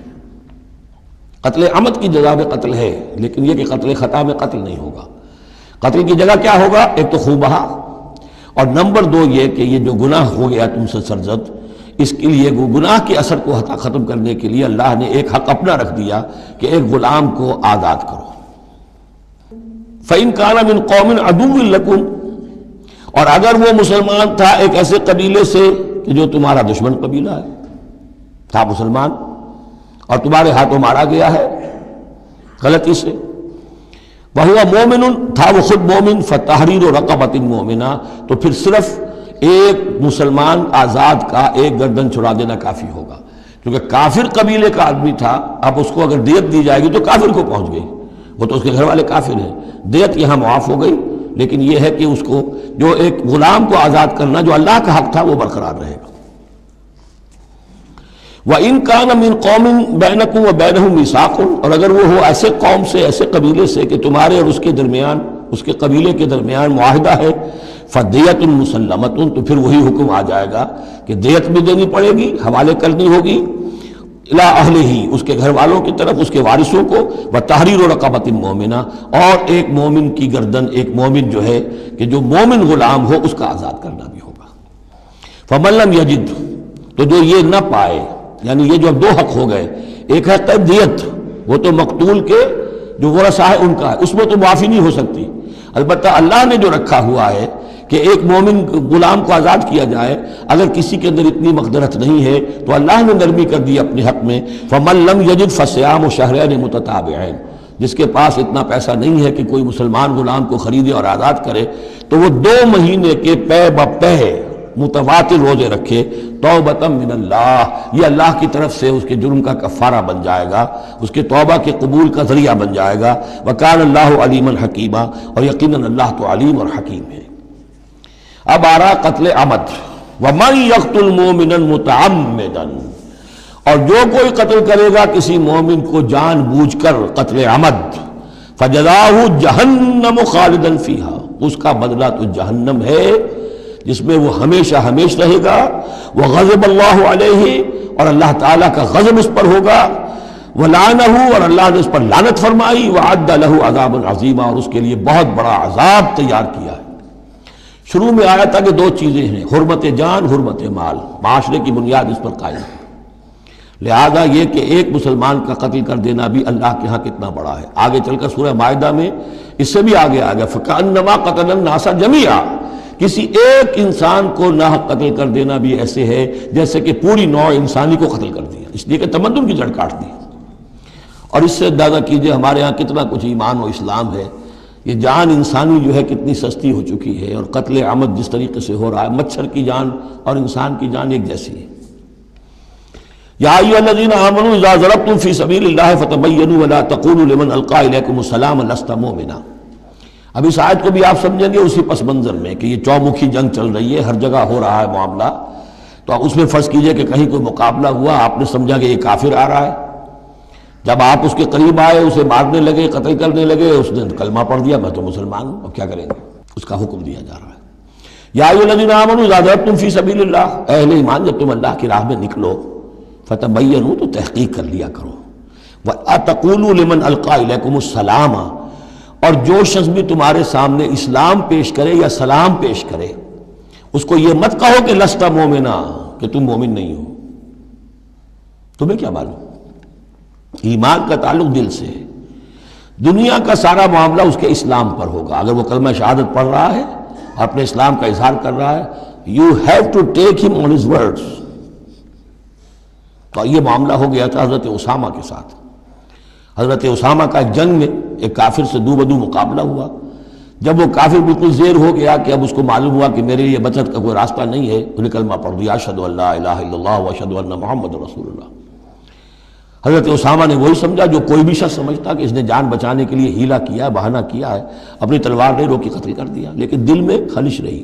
قتل عمد کی جگہ میں قتل ہے، لیکن یہ کہ قتل خطا میں قتل نہیں ہوگا. قتل کی جگہ کیا ہوگا؟ ایک تو خون بہا، اور نمبر دو یہ کہ یہ جو گناہ ہو گیا تم سے سرزد، اس کے لیے گناہ کے اثر کو ختم کرنے کے لیے اللہ نے ایک حق اپنا رکھ دیا کہ ایک غلام کو آزاد کرو. فَإِن كَانَ مِن قَوْمٍ عَدُوٍّ لَكُمْ، اور اگر وہ مسلمان تھا ایک ایسے قبیلے سے کہ جو تمہارا دشمن قبیلہ ہے، تھا مسلمان اور تمہارے ہاتھوں مارا گیا ہے غلطی سے، وہو مومن، تھا وہ خود مومن، فتحریر رقبۃ مومنہ، تو پھر صرف ایک مسلمان آزاد کا ایک گردن چھڑا دینا کافی ہوگا، کیونکہ کافر قبیلے کا آدمی تھا، اب اس کو اگر دیت دی جائے گی تو کافر کو پہنچ گئی، وہ تو اس کے گھر والے کافر ہیں، دیت یہاں معاف ہو گئی، لیکن یہ ہے کہ اس کو جو ایک غلام کو آزاد کرنا جو اللہ کا حق تھا وہ برقرار رہے گا۔ وَإِن كَانَ مِن قَوْمٍ بَيْنَكُمْ وَبَيْنَهُم مِيثَاقٌ، اور اگر وہ ہو ایسے قوم سے، ایسے قبیلے سے کہ تمہارے اور اس کے درمیان، اس کے قبیلے کے درمیان معاہدہ ہے، فَدِيَةٌ مُسَلَّمَةٌ، تو پھر وہی حکم آ جائے گا کہ دیت بھی دینی پڑے گی، حوالے کرنی ہوگی، اِلَىٰ أَهْلِهِ، اس کے گھر والوں کی طرف، اس کے وارثوں کو، وَتَحْرِيرُ رَقَبَةٍ مُؤْمِنَةٍ، اور ایک مومن کی گردن، ایک مومن جو ہے کہ جو مومن غلام ہو اس کا آزاد کرنا بھی ہوگا۔ فَمَن لَّمْ يَجِدْ، تو جو یہ نہ پائے، یعنی یہ جو اب دو حق ہو گئے، ایک ہے قید دیت، وہ تو مقتول کے جو ورثہ ہے ان کا ہے، اس میں تو معافی نہیں ہو سکتی، البتہ اللہ نے جو رکھا ہوا ہے کہ ایک مومن غلام کو آزاد کیا جائے، اگر کسی کے اندر اتنی مقدرت نہیں ہے تو اللہ نے نرمی کر دی اپنے حق میں، فَمَن لَّمْ يَجِدْ فَصِيَامُ شَهْرَيْنِ مُتَتَابِعَيْنِ، جس کے پاس اتنا پیسہ نہیں ہے کہ کوئی مسلمان غلام کو خریدے اور آزاد کرے، تو وہ 2 مہینے کے پے بپے متواتر روزے رکھے، توبۃ من اللہ، یہ اللہ کی طرف سے اس کے جرم کا کفارہ بن جائے گا، اس کے توبہ کے قبول کا ذریعہ بن جائے گا۔ وکان اللہ علیما حکیما، اور یقیناً اللہ تو علیم اور حکیم ہے۔ اب آ رہا قتل عمد، ومن یقتل مؤمنا متعمدا، اور جو کوئی قتل کرے گا کسی مومن کو جان بوجھ کر قتل عمد، فجزاؤہ جہنم خالدا فیہا، اس کا بدلہ تو جہنم ہے جس میں وہ ہمیشہ ہمیش رہے گا، وغضب اللہ علیہ، اور اللہ تعالیٰ کا غضب اس پر ہوگا، ولعنہ، اور اللہ نے اس پر لعنت فرمائی، وعد لہ عذابا عظیما، اور اس کے لیے بہت بڑا عذاب تیار کیا ہے۔ شروع میں آیا تھا کہ 2 چیزیں ہیں، حرمت جان، حرمت مال، معاشرے کی بنیاد اس پر قائم ہے، لہذا یہ کہ ایک مسلمان کا قتل کر دینا بھی اللہ کے ہاں کتنا بڑا ہے۔ آگے چل کر سورہ مائدہ میں اس سے بھی آگے آ گیا، فَكَأَنَّمَا قَتَلَ النَّاسَ جَمِيعًا، کسی ایک انسان کو ناحق قتل کر دینا بھی ایسے ہے جیسے کہ پوری نوع انسانی کو قتل کر دیا، اس لیے کہ تمدن کی جڑ کاٹ دی۔ اور اس سے اندازہ کیجئے ہمارے ہاں کتنا کچھ ایمان و اسلام ہے، یہ جان انسانی جو ہے کتنی سستی ہو چکی ہے، اور قتل عمد جس طریقے سے ہو رہا ہے، مچھر کی جان اور انسان کی جان ایک جیسی ہے۔ یا ایھا الذین آمنوا اذا ضربتم فی سبیل اللہ فتبینوا ولا تقولوا لمن القی الیکم السلام لست مؤمنا۔ اب اس آیت کو بھی آپ سمجھیں گے اسی پس منظر میں کہ یہ چومکھی جنگ چل رہی ہے، ہر جگہ ہو رہا ہے معاملہ، تو اس میں فرض کیجئے کہ کہیں کوئی مقابلہ ہوا، آپ نے سمجھا کہ یہ کافر آ رہا ہے، جب آپ اس کے قریب آئے، اسے مارنے لگے، قتل کرنے لگے، اس نے کلمہ پڑھ دیا، میں تو مسلمان ہوں، اب کیا کریں گے؟ اس کا حکم دیا جا رہا ہے۔ یا ایھا الذین آمنوا اذا ضربتم فی سبیل اللہ، اہل ایمان جب تم اللہ کی راہ میں نکلو، فتبینوا، تو تحقیق کر لیا کرو، وَلَا تَقُولُوا لِمَنْ أَلْقَىٰ إِلَيْكُمُ السَّلَامَ، اور جو شخص بھی تمہارے سامنے اسلام پیش کرے یا سلام پیش کرے، اس کو یہ مت کہو کہ لست مومنا، کہ تم مومن نہیں ہو، تمہیں کیا معلوم؟ ایمان کا تعلق دل سے ہے، دنیا کا سارا معاملہ اس کے اسلام پر ہوگا۔ اگر وہ کلمہ شہادت پڑھ رہا ہے، اپنے اسلام کا اظہار کر رہا ہے، you have to take him on his words۔ تو یہ معاملہ ہو گیا تھا حضرت اسامہ کے ساتھ۔ حضرت اسامہ کا ایک جنگ میں ایک کافر سے دو بدو مقابلہ ہوا، جب وہ کافر بالکل زیر ہو گیا کہ اب اس کو معلوم ہوا کہ میرے لیے بچت کا کوئی راستہ نہیں ہے، انہیں کلمہ پڑھ دیا، اشہد ان لا الہ الا اللہ واشہد ان محمد رسول اللہ۔ حضرت اسامہ نے وہی سمجھا جو کوئی بھی شخص سمجھتا کہ اس نے جان بچانے کے لیے ہیلا کیا ہے، بہانہ کیا ہے، اپنی تلوار نہیں روکی، قتل کر دیا، لیکن دل میں خلش رہی۔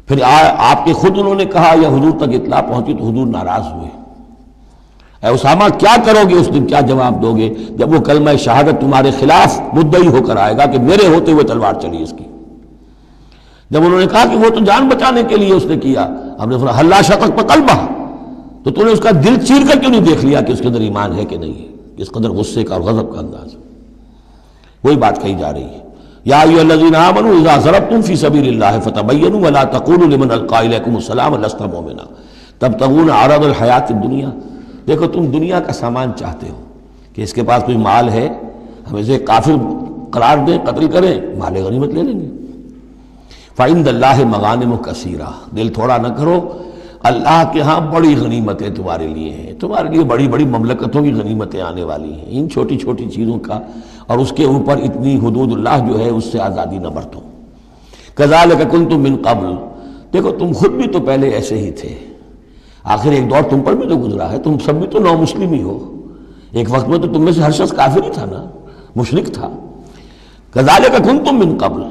پھر آپ کے خود انہوں نے کہا یا حضور تک اطلاع پہنچی تو حضور ناراض ہوئے، اے اسامہ کیا کرو گے اس دن، کیا جواب دو گے جب وہ کلمہ شہادت تمہارے خلاف مدعی ہو کر آئے گا کہ میرے ہوتے ہوئے تلوار چلی اس کی؟ جب انہوں نے کہا کہ وہ تو جان بچانے کے لیے اس نے کیا، ہم نے فرمایا حلا شقق بقلبہ، تو تو نے اس کا دل چیر کر کیوں نہیں دیکھ لیا کہ اس کے اندر ایمان ہے کہ نہیں ہے؟ اس قدر غصے کا اور غضب کا انداز، وہی بات کہی جا رہی ہے۔ یا ایھا الذین آمنوا اذا ضربتم فی سبیل اللہ فتبینوا ولا تقولوا لمن القی الیکم السلام لست مؤمنا تبتغون عرض الحیات الدنیا۔ دیکھو تم دنیا کا سامان چاہتے ہو کہ اس کے پاس کوئی مال ہے، ہم اسے کافر قرار دیں، قتل کریں، مال غنیمت لے لیں گے۔ فعند اللہ مغانم کثیرہ، دل تھوڑا نہ کرو، اللہ کے ہاں بڑی غنیمتیں تمہارے لیے ہیں، تمہارے لیے بڑی بڑی مملکتوں کی غنیمتیں آنے والی ہیں، ان چھوٹی چھوٹی چیزوں کا اور اس کے اوپر اتنی حدود اللہ جو ہے اس سے آزادی نہ برتو۔ کذالک کنتم من قبل، دیکھو تم خود بھی تو پہلے ایسے ہی تھے، آخر ایک دور تم پر بھی تو گزرا ہے، تم سب بھی تو نو مسلم ہی ہو، ایک وقت میں تو تم میں سے ہر شخص کافر ہی تھا نا، مشرک تھا۔ کذالک کنتم من قبل،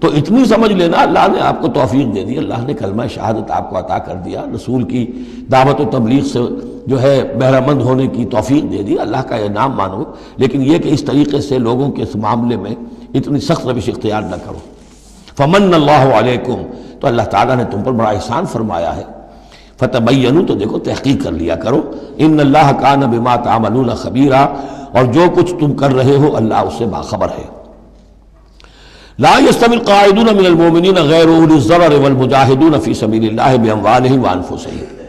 تو اتنی سمجھ لینا اللہ نے آپ کو توفیق دے دی، اللہ نے کلمہ شہادت آپ کو عطا کر دیا، رسول کی دعوت و تبلیغ سے جو ہے بہرہ مند ہونے کی توفیق دے دی، اللہ کا انعام مانو، لیکن یہ کہ اس طریقے سے لوگوں کے اس معاملے میں اتنی سخت روش اختیار نہ کرو۔ فمن اللہ علیکم، تو اللہ تعالیٰ نے تم پر بڑا احسان فرمایا ہے، فتبینوا، تو دیکھو تحقیق کر لیا کرو، ان اللہ کان بما تعملون خبیرا، اور جو کچھ تم کر رہے ہو اللہ اس سے باخبر ہے۔ لا يستوي القاعدون من المؤمنین غیر اولی الضرر والمجاہدون فی سبیل اللہ باموالہم وانفسہم۔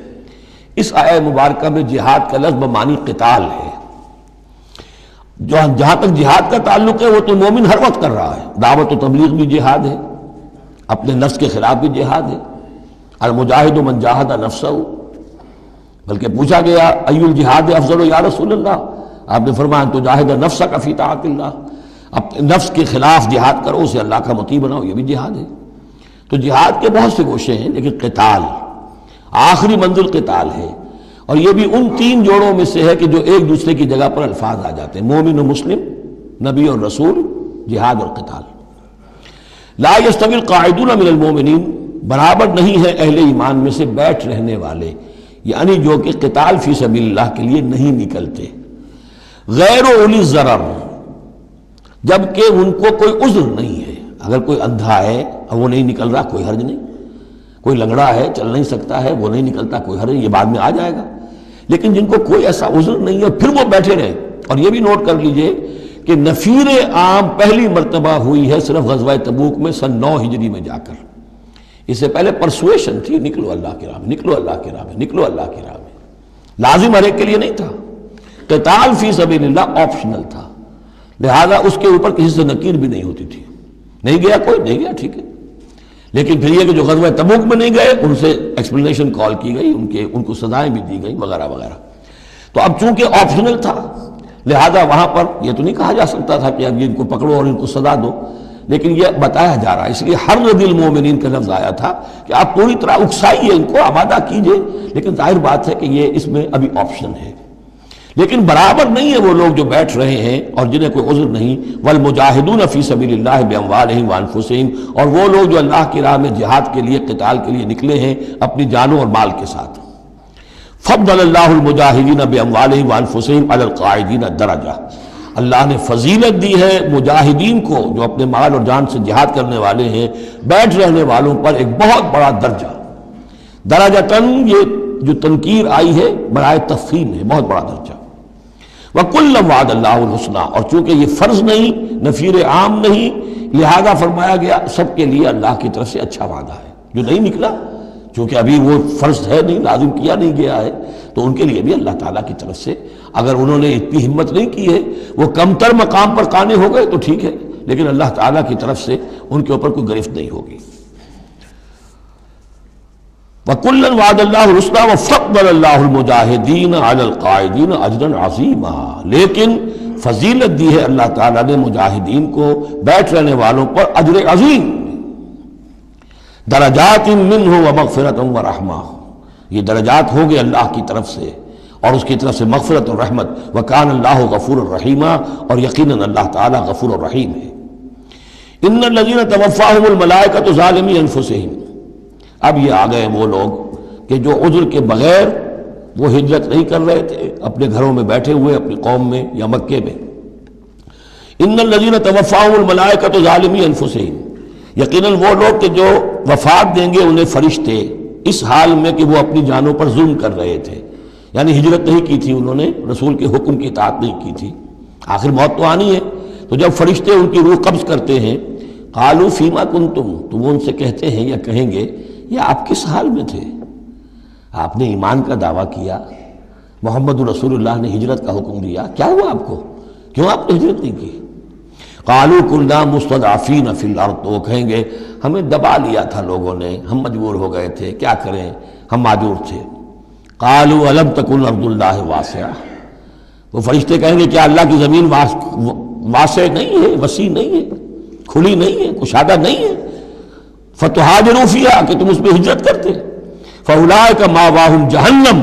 اس آیہ مبارکہ میں جہاد کا لفظ بمعنی قتال ہے، جہاں تک جہاد کا تعلق ہے وہ تو مومن ہر وقت کر رہا ہے، دعوت و تبلیغ بھی جہاد ہے، اپنے نفس کے خلاف بھی جہاد ہے، المجاہد من جاہد نفسہ، بلکہ پوچھا گیا ای الجہاد افضل یا رسول اللہ، آپ نے فرمایا تو جاہد نفسک فی طاعت اللہ، اپنے نفس کے خلاف جہاد کرو، اسے اللہ کا مطیع بناؤ، یہ بھی جہاد ہے۔ تو جہاد کے بہت سے گوشے ہیں، لیکن قتال آخری منزل قتال ہے، اور یہ بھی ان تین جوڑوں میں سے ہے کہ جو ایک دوسرے کی جگہ پر الفاظ آ جاتے ہیں، مومن و مسلم، نبی اور رسول، جہاد اور قتال۔ لا یستوی القاعدون من المؤمنین، برابر نہیں ہے اہل ایمان میں سے بیٹھ رہنے والے، یعنی جو کہ قتال فی سبیل اللہ کے لیے نہیں نکلتے، غیر اولی الضرر، جبکہ ان کو کوئی عذر نہیں ہے۔ اگر کوئی اندھا ہے اور وہ نہیں نکل رہا، کوئی حرج نہیں، کوئی لنگڑا ہے چل نہیں سکتا ہے وہ نہیں نکلتا، کوئی حرج نہیں، یہ بعد میں آ جائے گا، لیکن جن کو کوئی ایسا عذر نہیں ہے پھر وہ بیٹھے رہے۔ اور یہ بھی نوٹ کر لیجئے کہ نفیر عام پہلی مرتبہ ہوئی ہے صرف غزوہ تبوک میں سن 9 ہجری میں جا کر، اس سے پہلے پرسویشن تھی، نکلو اللہ کی راہ میں، نکلو اللہ کی راہ میں، نکلو اللہ کی راہ میں، لازم ہر ایک کے لیے نہیں تھا، قتال فی سبیل اللہ آپشنل تھا، لہذا اس کے اوپر کسی سے نکیر بھی نہیں ہوتی تھی، نہیں گیا کوئی، نہیں گیا ٹھیک ہے، لیکن پھر یہ کہ جو غزوہ تبوک میں نہیں گئے ان سے ایکسپلینیشن کال کی گئی، ان کو سزائیں بھی دی گئی وغیرہ وغیرہ۔ تو اب چونکہ آپشنل تھا لہذا وہاں پر یہ تو نہیں کہا جا سکتا تھا کہ اب ان کو پکڑو اور ان کو سزا دو، لیکن یہ بتایا جا رہا ہے، اس لیے حرض المومنین کا لفظ آیا تھا کہ آپ پوری طرح اکسائیے ان کو، آمادہ کیجئے، لیکن ظاہر بات ہے کہ یہ اس میں ابھی آپشن ہے۔ لیکن برابر نہیں ہے وہ لوگ جو بیٹھ رہے ہیں اور جنہیں کوئی عذر نہیں، والمجاہدون فی سبیل اللہ باموالہم وانفسہم، اور وہ لوگ جو اللہ کی راہ میں جہاد کے لیے، قتال کے لیے نکلے ہیں اپنی جانوں اور مال کے ساتھ۔ فضل اللہ المجاہدین باموالہم وانفسہم علی القاعدین درجہ، اللہ نے فضیلت دی ہے مجاہدین کو جو اپنے مال اور جان سے جہاد کرنے والے ہیں، بیٹھ رہنے والوں پر ایک بہت بڑا درجہ، درجتاً یہ جو تنکیر آئی ہے برائے تفخیم ہے، بہت بڑا درجہ۔ وَكُلًّا وَعَدَ اللَّهُ الْحُسْنَىٰ، اور چونکہ یہ فرض نہیں، نفیر عام نہیں، لہذا فرمایا گیا سب کے لیے اللہ کی طرف سے اچھا وعدہ ہے۔ جو نہیں نکلا چونکہ ابھی وہ فرض ہے نہیں، لازم کیا نہیں گیا ہے، تو ان کے لیے بھی اللہ تعالیٰ کی طرف سے، اگر انہوں نے اتنی ہمت نہیں کی ہے، وہ کمتر مقام پر قانے ہو گئے تو ٹھیک ہے، لیکن اللہ تعالیٰ کی طرف سے ان کے اوپر کوئی گرفت نہیں ہوگی۔ وَكُلًّا وَعَدَ اللَّهُ الْحُسْنَىٰ وَفَضَّلَ اللَّهُ الْمُجَاهِدِينَ عَلَى الْقَاعِدِينَ أَجْرًا عَظِيمًا، لیکن فضیلت دی ہے اللہ تعالیٰ نے مجاہدین کو بیٹھ رہنے والوں پر اجر عظیم، درجات منہ ومغفرۃ ورحمہ، یہ درجات ہوں گے اللہ کی طرف سے اور اس کی طرف سے مغفرت اور رحمت، وکان اللہ غفور الرحیم، اور یقیناً اللہ تعالیٰ غفور الرحیم ہے۔ ان الذین توفاہم الملائکۃ ظالمی انفسہم، اب یہ آ گئے وہ لوگ کہ جو عذر کے بغیر وہ ہجرت نہیں کر رہے تھے، اپنے گھروں میں بیٹھے ہوئے اپنی قوم میں یا مکے میں۔ ان الذین توفاہم الملائکۃ ظالمی انفسہم، یقیناً وہ لوگ کہ جو وفات دیں گے انہیں فرشتے اس حال میں کہ وہ اپنی جانوں پر ظلم کر رہے تھے، یعنی ہجرت نہیں کی تھی انہوں نے، رسول کے حکم کی اطاعت نہیں کی تھی، آخر موت تو آنی ہے، تو جب فرشتے ان کی روح قبض کرتے ہیں، قالوا فیما کنتم، تو وہ ان سے کہتے ہیں یا کہیں گے یہ آپ کس حال میں تھے؟ آپ نے ایمان کا دعویٰ کیا، محمد رسول اللہ نے ہجرت کا حکم دیا، کیا ہوا آپ کو؟ کیوں آپ نے ہجرت نہیں کی؟ قالوا كنا مستضعفین فی الارض، تو وہ کہیں گے ہمیں دبا لیا تھا لوگوں نے، ہم مجبور ہو گئے تھے، کیا کریں، ہم معذور تھے۔ قالوا الم تکن ارض اللہ واسعہ، وہ فرشتے کہیں گے کیا اللہ کی زمین واسع نہیں ہے، وسیع نہیں ہے، کھلی نہیں ہے، کشادہ نہیں ہے، فتہاجروا فیہا کہ تم اس پہ ہجرت کرتے، فاولئک مأواہم جہنم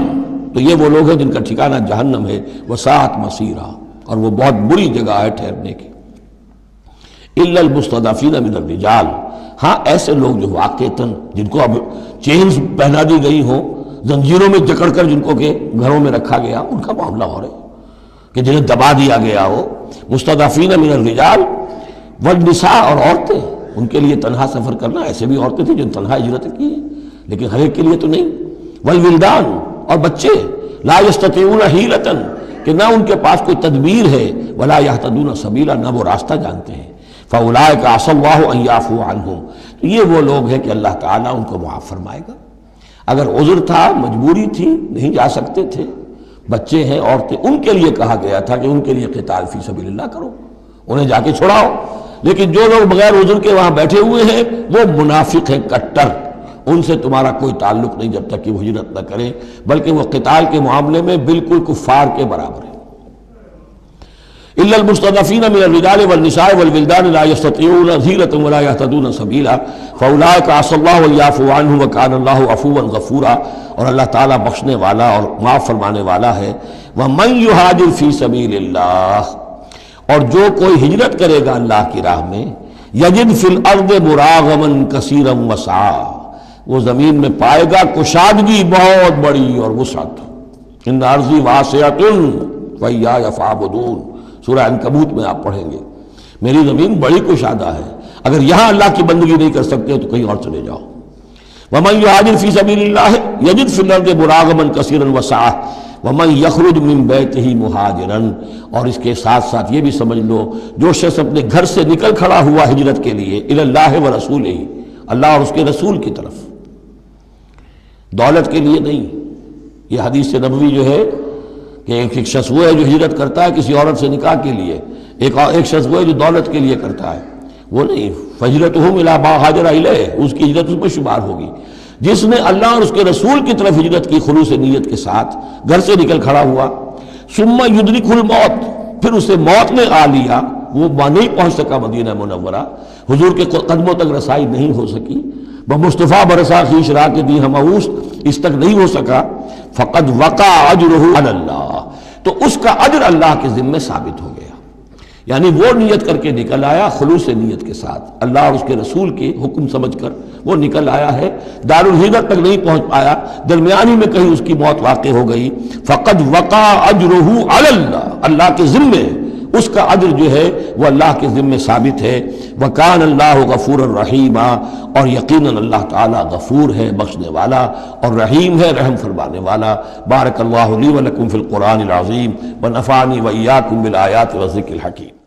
تو یہ وہ لوگ ہیں جن کا ٹھکانہ جہنم ہے، وساءت مصیرا اور وہ بہت بری جگہ ہے ٹھہرنے کی۔ الا المستضعفین من الرجال، ہاں ایسے لوگ جو واقعتاً جن کو اب چینز پہنا دی گئی ہوں، زنجیروں میں جکڑ کر جن کو کہ گھروں میں رکھا گیا، ان کا معاملہ ہو رہا ہے کہ جنہیں دبا دیا گیا ہو۔ مستضعفین من الرجال والنساء، اور عورتیں، ان کے لیے تنہا سفر کرنا، ایسے بھی عورتیں تھیں جن تنہا ہجرت کی ہے لیکن ہر ایک کے لیے تو نہیں۔ والولدان، اور بچے، لا یستطیعون حیلۃ کہ نہ ان کے پاس کوئی تدبیر ہے، ولا یہتدون سبیلا نہ وہ راستہ جانتے ہیں، فاولئک عسى اللہ ان یعفو عنہم تو یہ وہ لوگ ہیں کہ اللہ تعالیٰ ان کو معاف فرمائے گا۔ اگر عذر تھا، مجبوری تھی، نہیں جا سکتے تھے، بچے ہیں، عورتیں، ان کے لیے کہا گیا تھا کہ ان کے لیے قتال فی سبیل اللہ کرو، انہیں جا کے چھڑاؤ۔ لیکن جو لوگ بغیر عذر کے وہاں بیٹھے ہوئے ہیں وہ منافق ہیں کٹر، ان سے تمہارا کوئی تعلق نہیں جب تک کہ وہ ہجرت نہ کریں، بلکہ وہ قتال کے معاملے میں بالکل کفار کے برابر ہیں۔ الا المستضعفین من الرجال والنساء والولدان لا یستطیعون حیلۃ ولا یہتدون سبیلا فاولئک عسى اللہ ان یعفو عنہم وکان اللہ عفوا غفورا، اور اللہ تعالیٰ بخشنے والا اور معاف فرمانے والا ہے۔ ومن یہاجر فی سبیل اللہ، اور جو کوئی ہجرت کرے گا اللہ کی راہ میں، یجد فی الارض مراغما کثیرا وسعا، وہ زمین میں پائے گا کشادگی بہت بڑی اور وسعت۔ ان ارضی واسعۃ وإیایا فاعبدون، سورہ عنکبوت میں آپ پڑھیں گے، میری زمین بڑی کشادہ ہے، اگر یہاں اللہ کی بندگی نہیں کر سکتے تو کہیں اور چلے جاؤ۔ ومن یہاجر فی سبیل اللہ یجد فی الارض مراغما کثیرا وسعا ومن یخرج من بیتہ مہاجرا، اور اس کے ساتھ ساتھ یہ بھی سمجھ لو جو شخص اپنے گھر سے نکل کھڑا ہوا ہجرت کے لیے الی اللہ ورسولہ، اللہ اور اس کے رسول کی طرف، دولت کے لیے نہیں۔ یہ حدیث نبوی جو ہے کہ ایک شخص وہ ہے جو ہجرت کرتا ہے کسی عورت سے نکاح کے لیے، ایک شخص وہ ہے جو دولت کے لیے کرتا ہے، وہ نہیں۔ فہجرتہم الی ما ہاجر الیہ، اس کی ہجرت اس میں شمار ہوگی۔ جس نے اللہ اور اس کے رسول کی طرف ہجرت کی خلوص نیت کے ساتھ، گھر سے نکل کھڑا ہوا، ثم یدرکہ الموت، پھر اسے موت نے آ لیا، وہ نہیں پہنچ سکا مدینہ منورہ، حضور کے قدموں تک رسائی نہیں ہو سکی، بمصطفیٰ برسا خیش را کے دی ہمعوس، اس تک نہیں ہو سکا، فقد وقع اجرہ علی اللہ، تو اس کا اجر اللہ کے ذمہ ثابت ہو گیا۔ یعنی وہ نیت کر کے نکل آیا خلوص نیت کے ساتھ، اللہ اور اس کے رسول کے حکم سمجھ کر وہ نکل آیا ہے، دار الہجرت تک نہیں پہنچ پایا، درمیانی میں کہیں اس کی موت واقع ہو گئی، فقد وقع اجرہ علی اللہ، اللہ کے ذمے اس کا اجر جو ہے وہ اللہ کے ذمے ثابت ہے۔ وکان اللہ غفور الرحیم، اور یقیناً اللہ تعالیٰ غفور ہے، بخشنے والا، اور رحیم ہے، رحم فرمانے والا۔ بارک اللہ لی ولکم فی القرآن العظیم ونفعنی وإیاکم بالآیات والذکر الحکیم۔